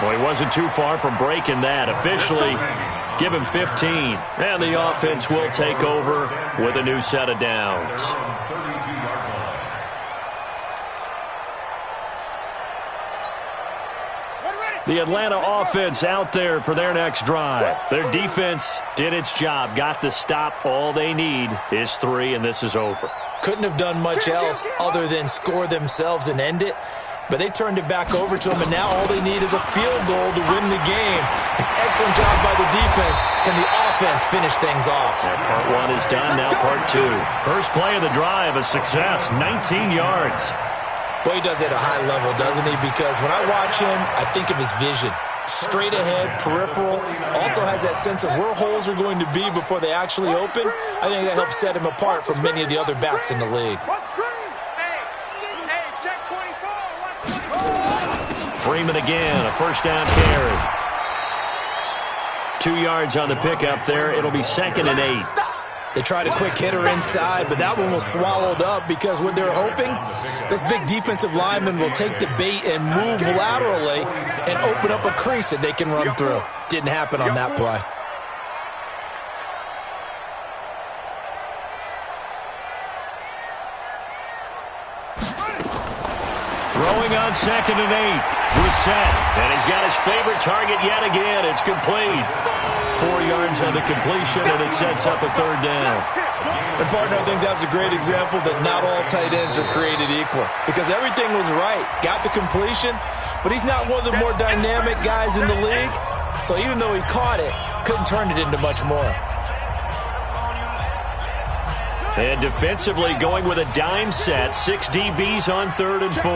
Well, he wasn't too far from breaking that. Officially, give him 15. And the offense will take over with a new set of downs. The Atlanta offense out there for their next drive. Their defense did its job, got the stop. All they need is 3, and this is over. Couldn't have done much else other than score themselves and end it. But they turned it back over to him, and now all they need is a field goal to win the game. An excellent job by the defense. Can the offense finish things off? Part 1 is done, now part 2. First play of the drive, a success, 19 yards. Boy, he does it at a high level, doesn't he? Because when I watch him, I think of his vision. Straight ahead, peripheral. Also has that sense of where holes are going to be before they actually open. I think that helps set him apart from many of the other backs in the league. Freeman again, a first down carry. 2 yards on the pickup there. It'll be 2nd and 8. They tried a quick hitter inside, but that one was swallowed up because what they're hoping, this big defensive lineman will take the bait and move laterally and open up a crease that they can run through. Didn't happen on that play. Throwing on 2nd and 8. Brissett, and he's got his favorite target yet again. It's complete. 4 yards on the completion, and it sets up a 3rd down. And, partner, I think that's a great example that not all tight ends are created equal. Because everything was right. Got the completion, but he's not one of the more dynamic guys in the league. So even though he caught it, couldn't turn it into much more. And defensively going with a dime set. 6 DBs on 3rd and 4.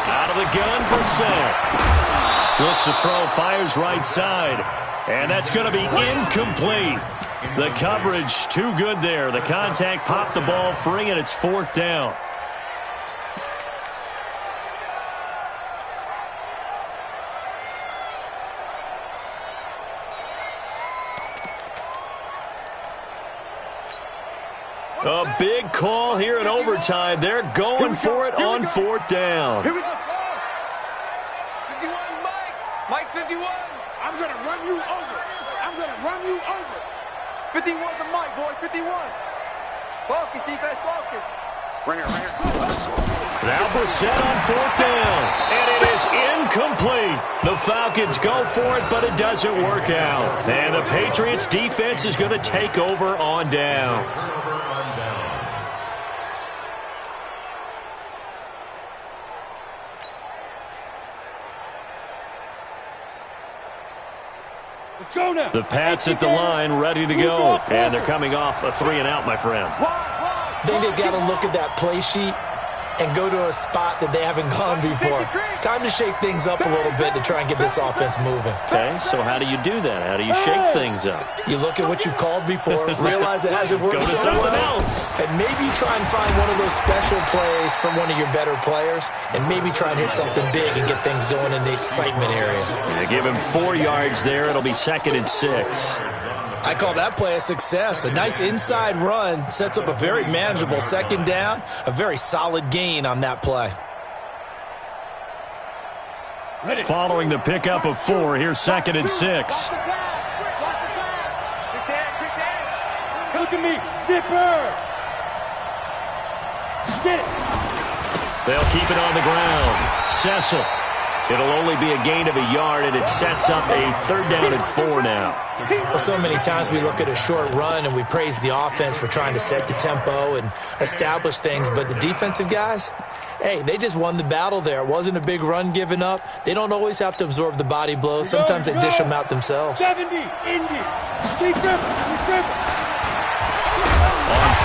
Out of the gun, Brissett. Looks to throw, fires right side. And that's going to be incomplete. The coverage too good there. The contact popped the ball free, and it's 4th down. A big call here in overtime. They're going for it on 4th down. Here we go. 51, Mike. Mike, 51. I'm going to run you over. I'm going to run you over. 51 to Mike, boy. 51. Focus, defense, focus. Ringer. Now Brissett on 4th down. And it is incomplete. The Falcons go for it, but it doesn't work out. And the Patriots defense is going to take over on downs. Let's go now. The Pats at the line, ready to go. And they're coming off a 3-and-out, my friend. I think they've got to look at that play sheet and go to a spot that they haven't gone before. Time to shake things up a little bit to try and get this offense moving. Okay, so how do you do that? How do you shake things up? You look at what you've called before, realize it hasn't worked Go to so something well, else. and maybe try and find one of those special plays from one of your better players, and maybe try and hit something big and get things going in the excitement area. They give him 4 yards there. It'll be 2nd and 6. I call that play a success. A nice inside run sets up a very manageable 2nd down, a very solid gain on that play. Following the pickup of 4, here's 2nd and 6. Watch the pass. Quick dash. Look at me. Zipper. Get it. They'll keep it on the ground. Cecil. It'll only be a gain of a yard, and it sets up a 3rd down and 4 now. Well, so many times we look at a short run and we praise the offense for trying to set the tempo and establish things, but the defensive guys, hey, they just won the battle there. It wasn't a big run given up. They don't always have to absorb the body blows. Sometimes they dish them out themselves. 70, Indy. On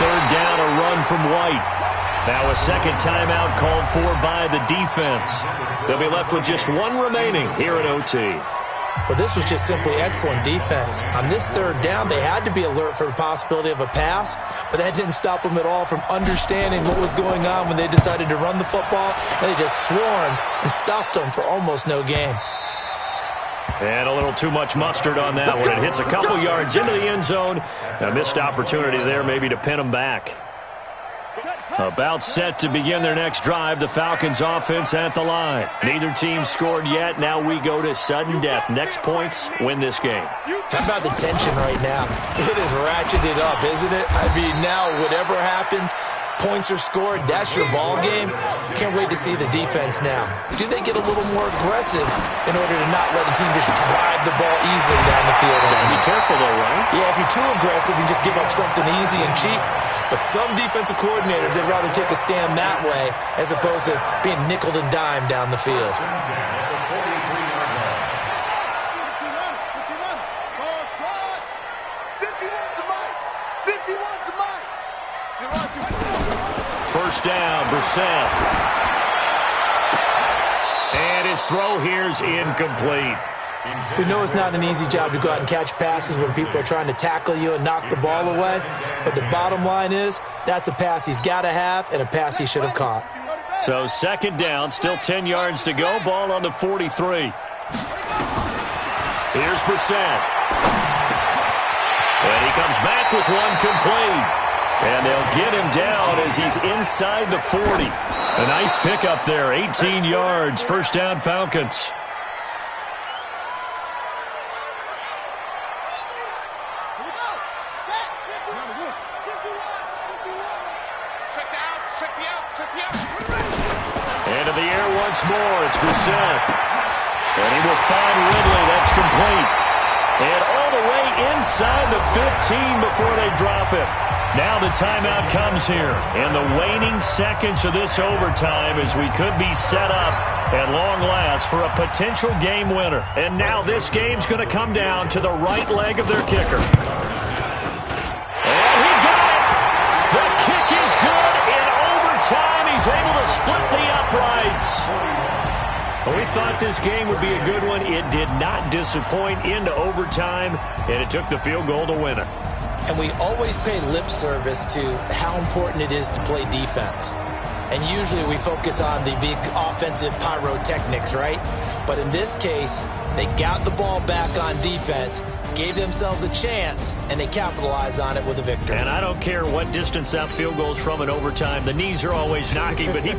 3rd down, a run from White. Now a 2nd timeout called for by the defense. They'll be left with just 1 remaining here at OT. Well, this was just simply excellent defense. On this 3rd down, they had to be alert for the possibility of a pass, but that didn't stop them at all from understanding what was going on when they decided to run the football, and they just swarmed and stuffed them for almost no gain. And a little too much mustard on that one. It hits a couple yards into the end zone. A missed opportunity there maybe to pin them back. About set to begin their next drive, the Falcons offense at the line. Neither team scored yet. Now we go to sudden death. Next points win this game. How about the tension right now? It is ratcheted up, isn't it? I mean, now whatever happens, points are scored, that's your ball game. Can't wait to see the defense now. Do they get a little more aggressive in order to not let a team just drive the ball easily down the field? Be careful though, right? Yeah, if you're too aggressive, you just give up something easy and cheap. But some defensive coordinators, they'd rather take a stand that way as opposed to being nickeled and dimed down the field. First down, Brissett. And his throw here's incomplete. We know it's not an easy job to go out and catch passes when people are trying to tackle you and knock the ball away. But the bottom line is, that's a pass he's got to have and a pass he should have caught. So 2nd down, still 10 yards to go. Ball on the 43. Here's Brissett. And he comes back with one complete. And they'll get him down as he's inside the 40. A nice pickup there, 18 yards. First down, Falcons. Into the air once more. It's Brissett. And he will find Ridley. That's complete. And all the way inside the 15 before they drop it. Now the timeout comes here. And the waning seconds of this overtime as we could be set up at long last for a potential game winner. And now this game's going to come down to the right leg of their kicker. And he got it! The kick is good in overtime. He's able to split the uprights. We thought this game would be a good one. It did not disappoint into overtime, and it took the field goal to win it. And we always pay lip service to how important it is to play defense. And usually we focus on the big offensive pyrotechnics, right? But in this case, they got the ball back on defense, gave themselves a chance, and they capitalized on it with a victory. And I don't care what distance that field goes from in overtime. The knees are always knocking, but he